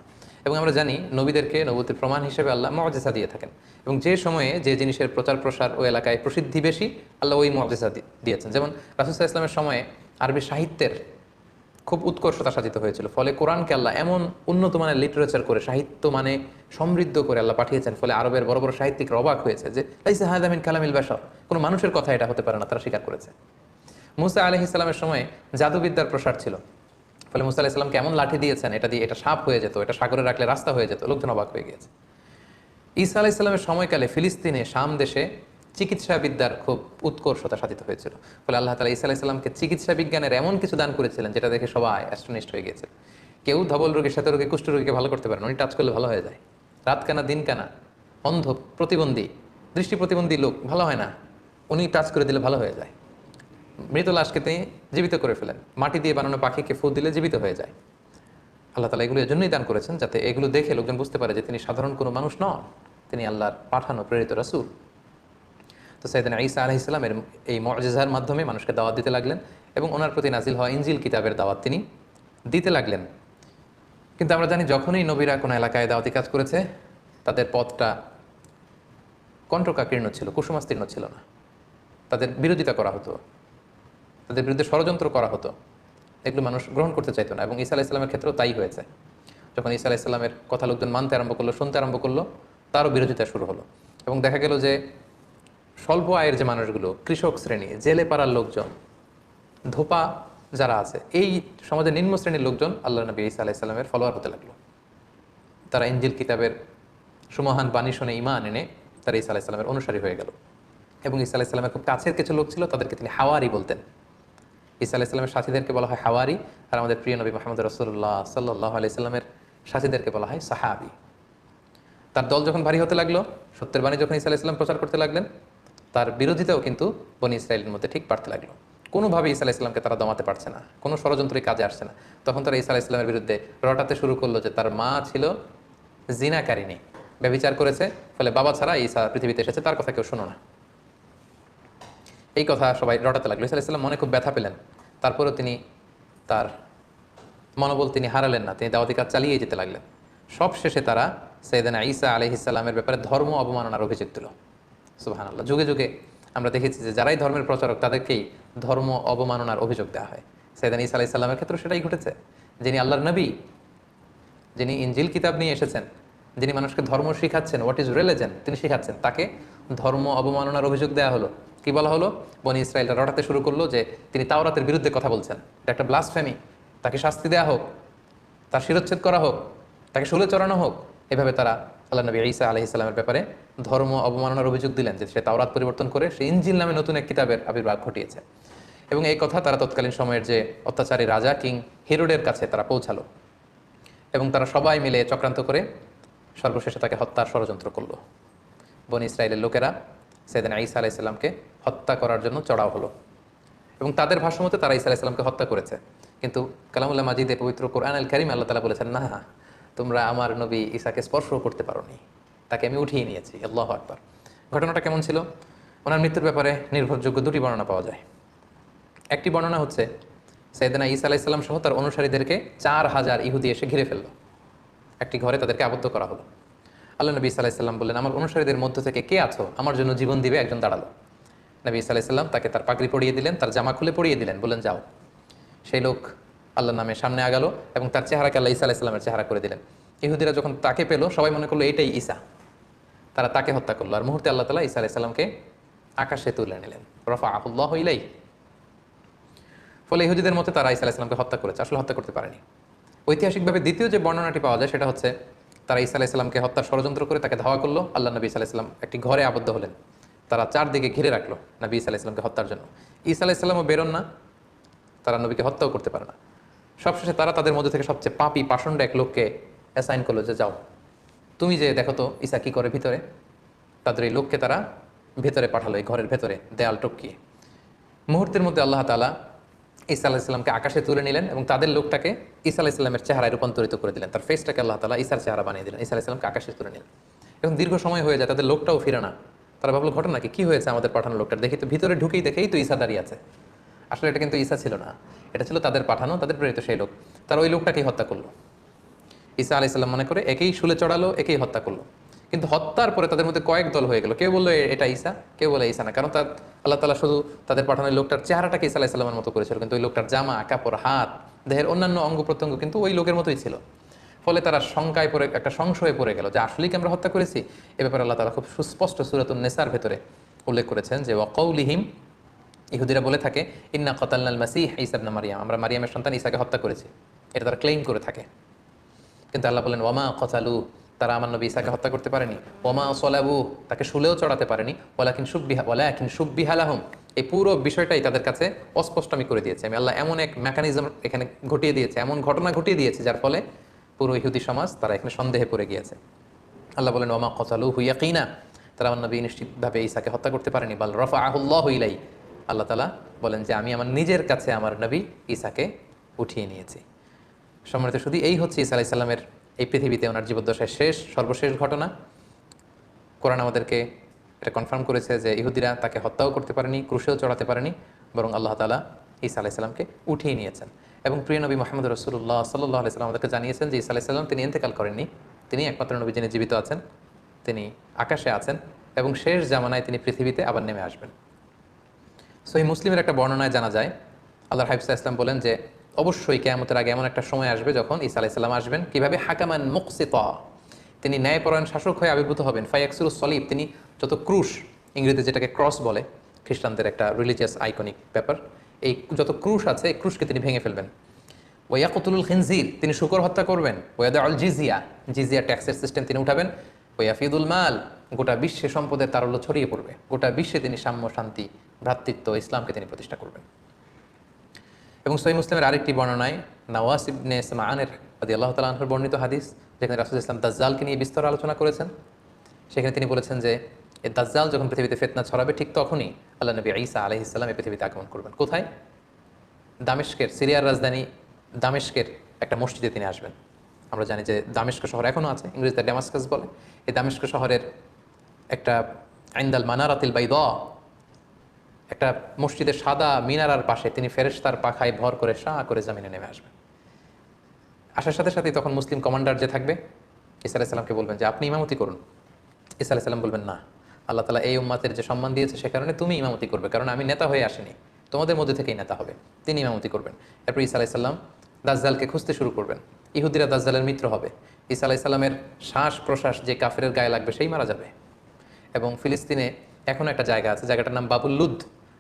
এবং আমরা জানি নবীদেরকে নবুয়তের প্রমাণ হিসেবে আল্লাহ মুআজিজা দিয়ে থাকেন, এবং যে সময়ে যে জিনিসের প্রচার প্রসার ওই এলাকায় প্রসিদ্ধি বেশি, আল্লাহ ওই মুআজিজা দিয়েছেন। যেমন রাসূল সাল্লাল্লাহু আলাইহি ওয়াসাল্লামের সময়ে আরবি সাহিত্যের খুব উৎকর্ষতা সাধিত হয়েছিল, ফলে কোরআনকে আল্লাহ এমন উন্নত মানের লিটারেচার করে, সাহিত্য মানে সমৃদ্ধ করে আল্লাহ পাঠিয়েছেন, ফলে আরবের বড় বড় সাহিত্যিকরা অবাক হয়েছে যে লাইসা হাযা মিন কালামিল বাশার, কোনো মানুষের কথা এটা হতে পারে না, তারা স্বীকার করেছে। মুসা আলাইহিস সালামের সময় জাদুবিদ্যার প্রসার ছিল, ফলে মুসা আলাইহিস সালামকে এমন লাঠি দিয়েছেন, এটা দিয়ে এটা সাপ হয়ে যেত, এটা সাগরে রাখলে রাস্তা হয়ে যেত, লোকজন অবাক হয়ে গিয়েছে। ঈসা আলাইহিস সালামের সময়কালে ফিলিস্তিনে, শাম দেশে চিকিৎসা বিদ্যার খুব উৎকর্ষতা সাধিত হয়েছিল, ফলে আল্লাহ তাআলা ঈসা আলাইহিস সালামকে চিকিৎসা বিজ্ঞানের এমন কিছু দান করেছিলেন যেটা দেখে সবাই অ্যাস্টনিশড হয়ে গিয়েছিল। কেউ ধবল রোগী, শ্বেত রোগী, কুষ্ঠ রোগীকে ভালো করতে পারেন, উনি টাচ করলে ভালো হয়ে যায়। রাত কানা দিন কানা, অন্ধ, প্রতিবন্ধী, দৃষ্টি প্রতিবন্ধী লোক ভালো হয় না, উনি টাচ করে দিলে ভালো হয়ে যায়। মৃত লাশকে তিনি জীবিত করে ফেলেন, মাটি দিয়ে বানানো পাখিকে ফু দিলে জীবিত হয়ে যায়। আল্লাহ তাআলা এগুলো এজন্যই দান করেছেন যাতে এগুলো দেখে লোকজন বুঝতে পারে যে তিনি সাধারণ কোনো মানুষ নন, তিনি আল্লাহর পাঠানো প্রেরিত রাসূল। তো সাইয়েদনা ঈসা আলাইহিস সালামের এই মুআজিজার মাধ্যমে মানুষকে দাওয়াত দিতে লাগলেন, এবং ওনার প্রতি নাজিল হওয়া ইনজিল কিতাবের দাওয়াত তিনি দিতে লাগলেন। কিন্তু আমরা জানি যখনই নবীরা কোনো এলাকায় দাওয়াতি কাজ করেছে, তাদের পথটা কণ্টকাকীর্ণ ছিল, কুসুমাস্তীর্ণ ছিল না, তাদের বিরোধিতা করা হতো, তাদের বিরুদ্ধে ষড়যন্ত্র করা হতো, এগুলো মানুষ গ্রহণ করতে চাইতো না। এবং ঈসা আলাইহিস সালামের ক্ষেত্রেও তাই হয়েছে। যখন ঈসা আলাইহিস সালামের কথা লোকজন মানতে আরম্ভ করলো, শুনতে আরম্ভ করলো, তারও বিরোধিতা শুরু হলো। এবং দেখা গেল যে স্বল্প আয়ের যে মানুষগুলো, কৃষক শ্রেণী, জেলে পাড়ার লোকজন, ধোপা যারা আছে, এই সমাজের নিম্ন শ্রেণীর লোকজন আল্লাহ নবী ঈসা আলাইহিস সালামের ফলোয়ার হতে লাগলো। তারা ইনজিল কিতাবের সুমহান বাণী শুনে ঈমান এনে তারা ঈসা আলাইহিস সালামের অনুসারী হয়ে গেল। এবং ঈসা আলাইহিস সালামের খুব কাছের কিছু লোক ছিল, তাদেরকে তিনি হাওয়ারি বলতেন। ঈসা আলাইহিস সালামের সাথীদেরকে বলা হয় হাওয়ারি, আর আমাদের প্রিয় নবী মুহাম্মদ রাসূলুল্লাহ সাল্লাল্লাহু আলাইহি সাল্লামের সাথীদেরকে বলা হয় সাহাবী। তার দল যখন ভারী হতে লাগলো, সত্যের বাণী যখন ঈসা আলাইহিস সালাম প্রচার করতে লাগলেন, তার বিরোধিতাও কিন্তু বনী ইসরায়েলের মধ্যে ঠিক বাড়তে লাগলো। কোনোভাবে ঈসা আলাইহিস সালামকে তারা দমাতে পারছে না, কোনো ষড়যন্ত্রই কাজে আসছে না। তখন তারা ঈসা আলাইহিস সালামের বিরুদ্ধে রটাতে শুরু করলো যে তার মা ছিল জিনাকারিনী, ব্যভিচার করেছে, ফলে বাবা ছাড়া ঈসা পৃথিবীতে এসেছে, তার কথা কেউ শোনো না। এই কথা সবাই রটাতে লাগলো। ঈসা আলাইহিস সালাম মনে খুব ব্যথা পেলেন, তারপরেও তিনি তার মনোবল তিনি হারালেন না, তিনি দাওয়াতি কাজ চালিয়ে যেতে লাগলেন। সব শেষে তারা সাইয়েদনা ঈসা আলাইহিস সালামের ব্যাপারে ধর্ম অবমাননার অভিযোগ দিল। সুবহানাল্লাহ। যুগে যুগে আমরা দেখেছি যে যারাই ধর্মের প্রচারক তাদেরকেই ধর্ম অবমাননার অভিযোগ দেওয়া হয়। সাইয়েদনা ঈসা আলাইহিস সালামের ক্ষেত্রে সেটাই ঘটেছে। যিনি আল্লাহর নবী, যিনি ইনজিল কিতাব নিয়ে এসেছেন, যিনি মানুষকে ধর্ম শিখাচ্ছেন, হোয়াট ইজ রিলিজন তিনি শিখাচ্ছেন, তাকে ধর্ম অবমাননার অভিযোগ দেওয়া হলো। কি বলা হলো? বনী ইসরায়েলরা রটাতে শুরু করলো যে তিনি তাওরাতের বিরুদ্ধে কথা বলছেন, এটা একটা ব্লাসফেমি, তাকে শাস্তি দেওয়া হোক, তার শিরচ্ছেদ করা হোক, তাকে শুলে চড়ানো হোক। এভাবে তারা আল্লাহ নবী ঈসা আলাইহিস সালামের ব্যাপারে ধর্ম অবমাননার অভিযোগ দিলেন যে সে তাওরাত পরিবর্তন করে সে ইনজিল নামে নতুন এক কিতাবের আবির্ভাব ঘটিয়েছে। এবং এই কথা তারা তৎকালীন সময়ের যে অত্যাচারী রাজা কিং হেরোডের কাছে তারা পৌঁছালো, এবং তারা সবাই মিলে চক্রান্ত করে সর্বশেষে তাকে হত্যার ষড়যন্ত্র করলো। বনী ইসরায়েলের লোকেরা সাইয়েদনা ঈসা আলাইহিস সালামকে হত্যা করার জন্য চড়াও হলো, এবং তাদের ভাষ্যমতে তারা ঈসা আলাইহিস সালামকে হত্যা করেছে। কিন্তু কালামুল্লাহ মাজিদে পবিত্র কোরআন আল কারীমে আল্লাহ তাআলা বলেছেন, না, তোমরা আমার নবী ঈসাকে স্পর্শও করতে পারোনি, তাকে আমি উঠিয়ে নিয়েছি। আল্লাহু আকবার। ঘটনাটা কেমন ছিল? ওনার মৃত্যুর ব্যাপারে নির্ভরযোগ্য দুটি বর্ণনা পাওয়া যায়। একটি বর্ণনা হচ্ছে সাইয়েদনা ঈসা আলাইহিস সালাম সহ তার অনুসারীদেরকে 4000 ইহুদি এসে ঘিরে ফেলল, একটি ঘরে তাদেরকে আবদ্ধ করা হলো। আল্লাহ নবী ঈসা আলাইহিস সালাম বললেন, আমার অনুসারীদের মধ্য থেকে কে আছো আমার জন্য জীবন দিবে? একজন দাঁড়ালো। নবী ঈসা আলাইহিস সালাম তাকে তার পাগড়ি পরিয়ে দিলেন, তার জামা খুলে পরিয়ে দিলেন, বললেন যাও। সেই লোক আল্লাহর নামে সামনে আগালো এবং তার চেহারাকে আল্লাহ ঈসা আলাইহিস সালামের চেহারা করে দিলেন। ইহুদিরা যখন তাকে পেল সবাই মনে করলো এইটাই ঈসা, তারা তাকে হত্যা করলো। আর মুহূর্তে আল্লাহ তাআলা ঈসা আলাইহিস সালামকে আকাশে তুলে নিলেন, রাফাআহুল্লাহু ইলাইহি। ফলে ইহুদিদের মতে তারা ঈসা আলাইহিস সালামকে হত্যা করেছে, আসলে হত্যা করতে পারেনি। ঐতিহাসিকভাবে দ্বিতীয় যে বর্ণনাটি পাওয়া যায় সেটা হচ্ছে তারা ঈসা আলাইহিস সালামকে হত্যার ষড়যন্ত্র করে তাকে ধাওয়া করলো। আল্লাহ নবী ঈসা আলাইহিস সালাম একটি ঘরে আবদ্ধ হলেন, তারা চারদিকে ঘিরে রাখলো নবী ঈসা আলাইহিস সালামকে হত্যার জন্য। ঈসা আলাইহিস সালামও বেরোন না, তারা নবীকে হত্যাও করতে পারে না। সবশেষে তারা তাদের মধ্যে থেকে সবচেয়ে পাপী পাষণ্ড এক লোককে অ্যাসাইন করলো যে যাও তুমি যে দেখো তো ঈসা কী করে ভিতরে। তাদের এই লোককে তারা ভেতরে পাঠালো, এই ঘরের ভেতরে দেয়াল টপকিয়ে। মুহূর্তের মধ্যে আল্লাহ তাআলা ঈসা আলাইহিস সালামকে আকাশে তুলে নিলেন এবং তাদের লোকটাকে ঈসা আলাইহিস সালামের চেহারায় রূপান্তরিত করে দিলেন, তার ফেসটাকে আল্লাহ তাআলা ঈসার চেহারা বানিয়ে দিলেন, ঈসা আলাইহিস সালামকে আকাশে তুলে নিলেন। এখন দীর্ঘ সময় হয়ে যায়, তাদের লোকটাও ফিরে না। তারা ভাবলো ঘটনা কি হয়েছে আমাদের পাঠানো লোকটার, দেখি তো ভিতরে ঢুকেই দেখেই তো ঈসা দাঁড়িয়ে আছে। আসলে এটা কিন্তু ঈসা ছিল না, এটা ছিল তাদের পাঠানো, তাদের প্রেরিত সেই লোক। তারা ওই লোকটাকেই হত্যা করলো। ঈসা আলাইহিস সালাম মনে করে একেই শুলে চড়ালো, একেই হত্যা করলো। কিন্তু হত্যার পরে তাদের মধ্যে কয়েক দল হয়ে গেল, কেউ বললো এটা ঈসা, কেউ বলে ঈসা না। কারণ তার আল্লাহ তাআলা শুধু তাদের পাঠানো লোকটার চেহারাটাকে ঈসা আলাইহিস সালামের মতো করেছিল, কিন্তু ওই লোকটার জামা কাপড় হাত দেহের অন্যান্য অঙ্গ প্রত্যঙ্গ কিন্তু ওই লোকের মতোই ছিল। ফলে তারা শঙ্কায় পড়ে একটা সংশয়ে পড়ে গেল যে আসলেই কি আমরা হত্যা করেছি। এ ব্যাপারে আল্লাহ তাআলা খুব সুস্পষ্ট সূরাতুন নিসার ভেতরে উল্লেখ করেছেন যে ওয়াকাউলিহিম, ইহুদিরা বলে থাকে ইন্না কাতালনাল মাসীহ ঈসা ইবনে মারইয়াম, আমরা মারিয়ামের সন্তান ঈসাকে হত্যা করেছি, এটা তারা ক্লেইম করে থাকে। কিন্তু আল্লাহ বলেন ওয়ামা কাতালু, তারা আমার নবী ঈসাকে হত্যা করতে পারেনি। ওয়ামা সলাবু, তাকে শুলেও চড়াতে পারেনি। ওয়ালাকিন শুব্বিহা লাহুম, এই পুরো বিষয়টাই তাদের কাছে অস্পষ্ট আমি করে দিয়েছি। আমি আল্লাহ এমন এক মেকানিজম এখানে ঘটিয়ে দিয়েছে, এমন ঘটনা ঘটিয়ে দিয়েছে যার ফলে পুরো ইহুদি সমাজ তারা এখানে সন্দেহে পড়ে গিয়েছে। আল্লাহ বলেন ওয়ামা কাতালুহু ইয়াকিনা, তারা আমার নবী নিশ্চিতভাবে ঈসাকে হত্যা করতে পারেনি। বাল রাফাআহুল্লাহু ইলাইহি, আল্লাহ তাআলা বলেন যে আমি আমার নিজের কাছে আমার নবী ঈসাকে উঠিয়ে নিয়েছি। সম্মানিত শুধু এই হচ্ছে ঈসা আলাইহিস সালামের এই পৃথিবীতে ওনার জীবদ্দশায় সর্বশেষ ঘটনা। কোরআন আমাদেরকে এটা কনফার্ম করেছে যে ইহুদিরা তাকে হত্যাও করতে পারেনি, ক্রুশেও চড়াতে পারেনি, বরং আল্লাহ তাআলা ঈসা আলাইহিস সালামকে উঠিয়ে নিয়েছেন। এবং প্রিয় নবী মুহাম্মদ রাসূলুল্লাহ সাল্লাল্লাহু আলাইহি সাল্লাম আমাদেরকে জানিয়েছেন যে ঈসা আলাইহিস সালাম তিনি ইন্তেকাল করেননি, তিনি একমাত্র নবী যিনি জীবিত আছেন, তিনি আকাশে আছেন এবং শেষ জামানায় তিনি পৃথিবীতে আবার নেমে আসবেন। সহিহ মুসলিমের একটা বর্ণনায় জানা যায় আল্লাহর হাবিব সাল্লাল্লাহু আলাইহি ওয়াসাল্লাম বলেন যে অবশ্যই কিয়ামতের আগে এমন একটা সময় আসবে যখন ঈসা আলাইহিস সালাম আসবেন কিভাবে হাকামান মুকসিতা, তিনি ন্যায়পরায়ণ শাসক হয়ে আবির্ভূত হবেন। ফায়াকসুরুস সলিব, তিনি যত ক্রুশ, ইংরেজিতে যেটাকে ক্রস বলে, খ্রিস্টানদের একটা রিলিজিয়াস আইকনিক ব্যাপার, এই যত ক্রুশ আছে এই ক্রুশকে তিনি ভেঙে ফেলবেন। ওয়াকুতুল খিনজির, তিনি শুকর হত্যা করবেন। ওয়াদাউল জিজিয়া, জিজিয়া ট্যাক্সের সিস্টেম তিনি উঠাবেন। ওয়াফিদুল মাল, গোটা বিশ্বে সম্পদের তারল্য ছড়িয়ে পড়বে। গোটা বিশ্বে তিনি সাম্য, শান্তি, ভ্রাতৃত্ব, ইসলামকে তিনি প্রতিষ্ঠা করবেন। এবং সহিহ মুসলিমের আরেকটি বর্ণনায় নওয়াস ইবনে সামআনের রাদিয়াল্লাহু তাআলা আনহুর বর্ণিত হাদিস, যেখানে রাসূলুল্লাহ সাল্লাল্লাহু আলাইহি ওয়াসাল্লাম দাজ্জালকে নিয়ে বিস্তার আলোচনা করেছেন, সেখানে তিনি বলেছেন যে এই দাজ্জাল যখন পৃথিবীতে ফিতনা ছড়াবে ঠিক তখনই আল্লাহ নবী ঈসা আলাইহিস সালাম এই পৃথিবীতে আগমন করবেন। কোথায়? দামেস্কের, সিরিয়ার রাজধানী দামেস্কের একটা মসজিদে তিনি আসবেন। আমরা জানি যে দামেস্ক শহর এখনও আছে, ইংরেজিতে ড্যামাস্কাস বলে। এই দামেস্ক শহরের একটা ইনদাল মানারাতিল বাইদা, একটা মসজিদের সাদা মিনারার পাশে তিনি ফেরেশতার পাখায় ভর করে শাঁ করে জমিনে নেমে আসবেন। আসার সাথে সাথেই তখন মুসলিম কমান্ডার যে থাকবে ঈসা আলাইহিস সালামকে বলবেন যে আপনি ইমামতি করুন। ঈসা আলাইহিস সালাম বলবেন, না, আল্লাহ তাআলা এই উম্মাতের যে সম্মান দিয়েছে সে কারণে তুমি ইমামতি করবে, কারণ আমি নেতা হয়ে আসিনি, তোমাদের মধ্যে থেকেই নেতা হবে। তিনি ইমামতি করবেন। এরপর ঈসা আলাইহিস সালাম দাজ্জালকে খুঁজতে শুরু করবেন। ইহুদিরা দাজ্জালের মিত্র হবে। ঈসা আলাইহিস সালামের শ্বাস প্রশ্বাস যে কাফেরের গায়ে লাগবে সেই মারা যাবে। এবং ফিলিস্তিনে এখনও একটা জায়গা আছে, জায়গাটার নাম বাবুল লুদ।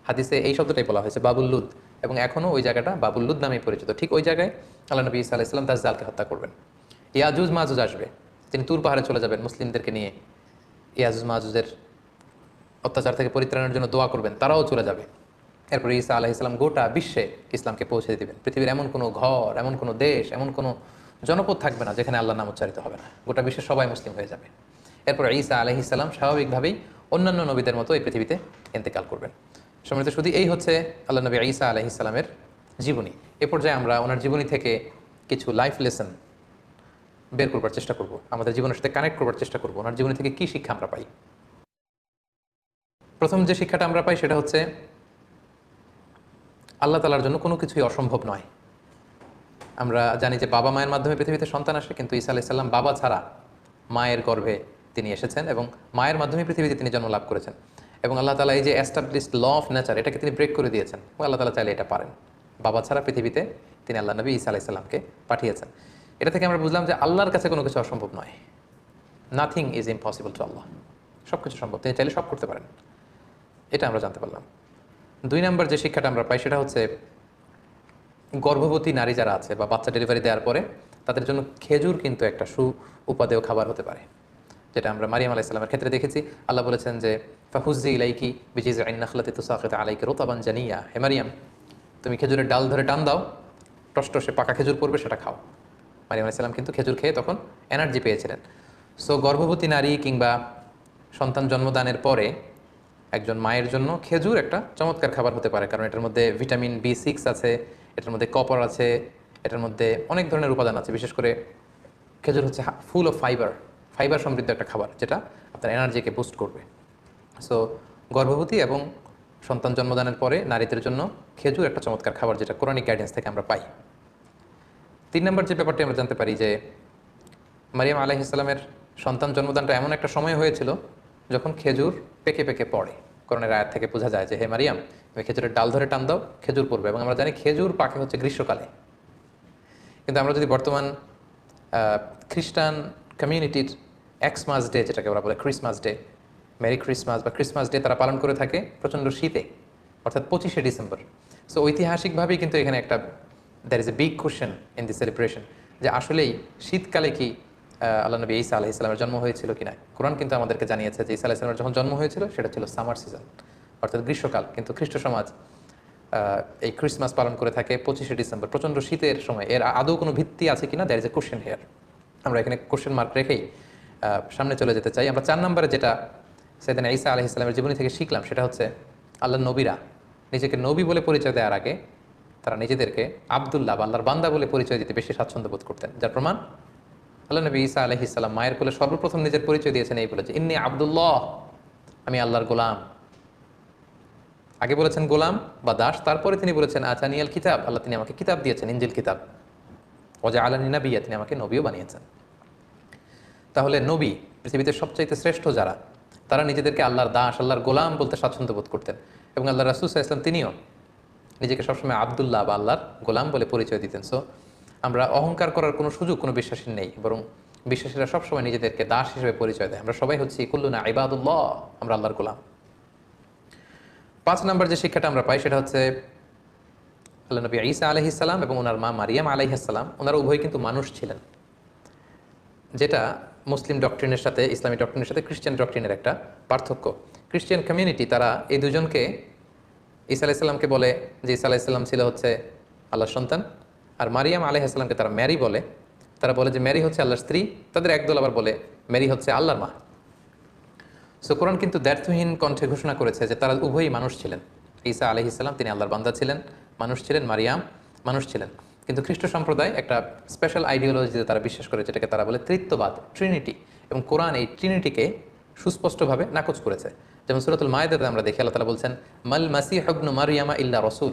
হাদিসে এই শব্দটাই বলা হয়েছে, বাবুল লুদ, এবং এখনও ওই জায়গাটা বাবুল লুদ নামে পরিচিত। ঠিক ওই জায়গায় আল্লাহ নবী ঈসা আলাইহিস সালাম দাজ্জালকে হত্যা করবেন। ইয়াজুজ মাজুজ আসবে, তিনি তুর পাহাড়ে চলে যাবেন মুসলিমদেরকে নিয়ে। ইয়াজুজ মাজুজের অত্যাচার থেকে পরিত্রাণের জন্য দোয়া করবেন, তারাও চলে যাবে। এরপরে ঈসা আলাইহিস সালাম গোটা বিশ্বে ইসলামকে পৌঁছে দিবেন। পৃথিবীর এমন কোনো ঘর, এমন কোনো দেশ, এমন কোনো জনপদ থাকবে না যেখানে আল্লাহর নাম উচ্চারিত হবে না। গোটা বিশ্বে সবাই মুসলিম হয়ে যাবে। এরপর ঈসা আলাইহিস সালাম স্বাভাবিকভাবেই অন্যান্য নবীদের মতো এই পৃথিবীতে ইন্তেকাল করবেন। সম্মানিত শুধু এই হচ্ছে আল্লাহ নবী ঈসা আলাইহিস সালামের জীবনী। এ পর্যায়ে আমরা ওনার জীবনী থেকে কিছু লাইফ লেসন বের করবার চেষ্টা করব, আমাদের জীবনের সাথে কানেক্ট করবার চেষ্টা করব। ওনার জীবনী থেকে কী শিক্ষা আমরা পাই? প্রথম যে শিক্ষাটা আমরা পাই সেটা হচ্ছে আল্লাহ তাআলার জন্য কোনো কিছুই অসম্ভব নয়। আমরা জানি যে বাবা মায়ের মাধ্যমে পৃথিবীতে সন্তান আসে, কিন্তু ঈসা আলাইহিস সালাম বাবা ছাড়া মায়ের গর্ভে তিনি এসেছেন এবং মায়ের মাধ্যমে পৃথিবীতে তিনি জন্ম লাভ করেছেন। এবং আল্লাহ তাআলা এই যে এস্টাবলিশড ল অফ নেচার, এটাকে তিনি ব্রেক করে দিয়েছেন। ও আল্লাহ তাআলা চাইলে এটা পারেন। বাবা ছাড়া পৃথিবীতে তিনি আল্লাহ নবী ঈসা আলাইহিস সালামকে পাঠিয়েছেন। এটা থেকে আমরা বুঝলাম যে আল্লাহর কাছে কোনো কিছু অসম্ভব নয়। নাথিং ইজ ইম্পসিবল টু আল্লাহ। সব কিছু সম্ভব, তিনি চাইলে সব করতে পারেন। এটা আমরা জানতে পারলাম। 2 নম্বর যে শিক্ষাটা আমরা পাই সেটা হচ্ছে গর্ভবতী নারী যারা আছে বা বাচ্চা ডেলিভারি দেওয়ার পরে তাদের জন্য খেজুর কিন্তু একটা উপাদেয় খাবার হতে পারে, যেটা আমরা মারিয়াম আলাইহিস সালামের ক্ষেত্রে দেখেছি। আল্লাহ বলেছেন যে ফাহুজ্জি ইলাইকি বিজিজআইন নাখলাতি তুসাকিতু আলাইকি রুতাবান জানিয়া, হে মারিয়াম তুমি খেজুরের ডাল ধরে টান দাও, টসটসে পাকা খেজুর পড়বে, সেটা খাও। মারিয়াম আলাইহিস সালাম কিন্তু খেজুর খেয়ে তখন এনার্জি পেয়েছিলেন। সো গর্ভবতী নারী কিংবা সন্তান জন্মদানের পরে একজন মায়ের জন্য খেজুর একটা চমৎকার খাবার হতে পারে, কারণ এটার মধ্যে ভিটামিন B6 আছে, এটার মধ্যে কপার আছে, এটার মধ্যে অনেক ধরনের উপাদান আছে। বিশেষ করে খেজুর হচ্ছে ফুল অফ ফাইবার সমৃদ্ধ একটা খাবার, যেটা আপনার এনার্জিকে বুস্ট করবে। সো গর্ভবতী এবং সন্তান জন্মদানের পরে নারীদের জন্য খেজুর একটা চমৎকার খাবার, যেটা কোরআনিক গাইডেন্স থেকে আমরা পাই। 3 নম্বর যে ব্যাপারটি আমরা জানতে পারি যে মারিয়াম আলাইহিস সালামের সন্তান জন্মদানটা এমন একটা সময় হয়েছিল যখন খেজুর পেকে পেকে পড়ে। কোরআনের আয়াত থেকে বোঝা যায় যে হে মারিয়াম তুমি খেজুরের ডাল ধরে টান দাও, খেজুর পড়বে। এবং আমরা জানি খেজুর পাকে হচ্ছে গ্রীষ্মকালে। কিন্তু আমরা যদি বর্তমান খ্রিস্টান কমিউনিটির এক্সমাস ডে, যেটাকে ওরা বলে ক্রিসমাস ডে, মেরি ক্রিসমাস বা ক্রিসমাস ডে, তারা পালন করে থাকে প্রচণ্ড শীতে, অর্থাৎ 25শে ডিসেম্বর। সো ঐতিহাসিকভাবেই কিন্তু এখানে একটা there is a big question in the celebration, যে আসলেই শীতকালে কি আল্লাহ নবী ঈসা আলাইহিস সালামের জন্ম হয়েছিল কিনা। কোরআন কিন্তু আমাদেরকে জানিয়েছে যে ঈসা আলাইহিস সালামের যখন জন্ম হয়েছিল সেটা ছিল সামার সিজন, অর্থাৎ গ্রীষ্মকাল। কিন্তু খ্রিস্ট সমাজ এই ক্রিসমাস পালন করে থাকে 25শে ডিসেম্বর, প্রচণ্ড শীতের সময়। এর আদৌ কোনো ভিত্তি আছে কিনা, there is a question here. আমরা এখানে কোশ্চেন মার্ক রেখেই সামনে চলে যেতে চাই। আমরা 4 নম্বরে যেটা সাইয়েদনা ঈসা আলাইহিস সালামের জীবনী থেকে শিখলাম সেটা হচ্ছে আল্লাহর নবীরা নিজেকে নবী বলে পরিচয় দেওয়ার আগে তারা নিজেদেরকে আব্দুল্লাহ বা আল্লাহর বান্দা বলে পরিচয় দিতে বেশি স্বাচ্ছন্দ্য বোধ করতেন। যার প্রমাণ আল্লাহ নবী ঈসা আলাইহিস সালাম মায়ের কোলে সর্বপ্রথম নিজের পরিচয় দিয়েছেন এই বলে যে ইন্নী আব্দুল্লাহ, আমি আল্লাহর গোলাম। আগে বলেছেন গোলাম বা দাস, তারপরে তিনি বলেছেন আতানিয়াল কিতাব, আল্লাহ তিনি আমাকে কিতাব দিয়েছেন, ইনজিল কিতাব। ওয়াজআলানি নাবিয়্যা, তিনি আমাকে নবীও বানিয়েছেন। তাহলে নবী পৃথিবীতে সবচাইতে শ্রেষ্ঠ যারা, তারা নিজেদেরকে আল্লাহর দাস, আল্লাহর গোলাম বলতে স্বাচ্ছন্দ্য বোধ করতেন। এবং আল্লাহ রাসূল সাল্লাল্লাহু আলাইহি ওয়াসাল্লাম তিনিও নিজেকে সবসময় আব্দুল্লাহ বা আল্লাহর গোলাম বলে পরিচয় দিতেন। সো আমরা অহংকার করার কোনো সুযোগ কোনো বিশ্বাসীর নেই, বরং বিশ্বাসীরা সবসময় নিজেদেরকে দাস হিসেবে পরিচয় দেয়। আমরা সবাই হচ্ছি কুল্লুনা ইবাদুল্লাহ, আমরা আল্লাহর গোলাম। 5 নম্বর যে শিক্ষাটা আমরা পাই সেটা হচ্ছে আল্লাহ নবী ঈসা আলাইহিস সালাম এবং ওনার মা মারিয়াম আলাইহিস সালাম ওনারা উভয় কিন্তু মানুষ ছিলেন, যেটা মুসলিম ডক্ট্রিনের সাথে ইসলামী ডক্ট্রিনের সাথে খ্রিস্টান ডক্ট্রিনের একটা পার্থক্য। খ্রিস্টান কমিউনিটি তারা এই দুজনকে, ঈসা আলাইহিসসালামকে বলে যে ঈসা আলাইহিসসালাম ছিল হচ্ছে আল্লাহর সন্তান, আর মারিয়াম আলাইহিসসালামকে তারা ম্যারি বলে। তারা বলে যে ম্যারি হচ্ছে আল্লাহর স্ত্রী, তাদের একদল আবার বলে ম্যারি হচ্ছে আল্লাহর মা। সো কোরআন কিন্তু দ্ব্যর্থহীন কণ্ঠে ঘোষণা করেছে যে তারা উভয়ই মানুষ ছিলেন। ঈসা আলাইহিসসালাম তিনি আল্লাহর বান্দা ছিলেন, মানুষ ছিলেন, মারিয়াম মানুষ ছিলেন। কিন্তু খ্রিস্ট সম্প্রদায় একটা স্পেশাল আইডিওলজিতে তারা বিশ্বাস করে, যেটাকে তারা বলে তৃত্ববাদ, ট্রিনিটি, এবং কোরআন এই ট্রিনিটিকে সুস্পষ্টভাবে নাকচ করেছে। যেমন সূরাতুল মায়েদাতে আমরা দেখি আল্লাহ তাআলা বলছেন মাল মাসিহ ইবনু মারইয়ামা ইল্লা রাসূল,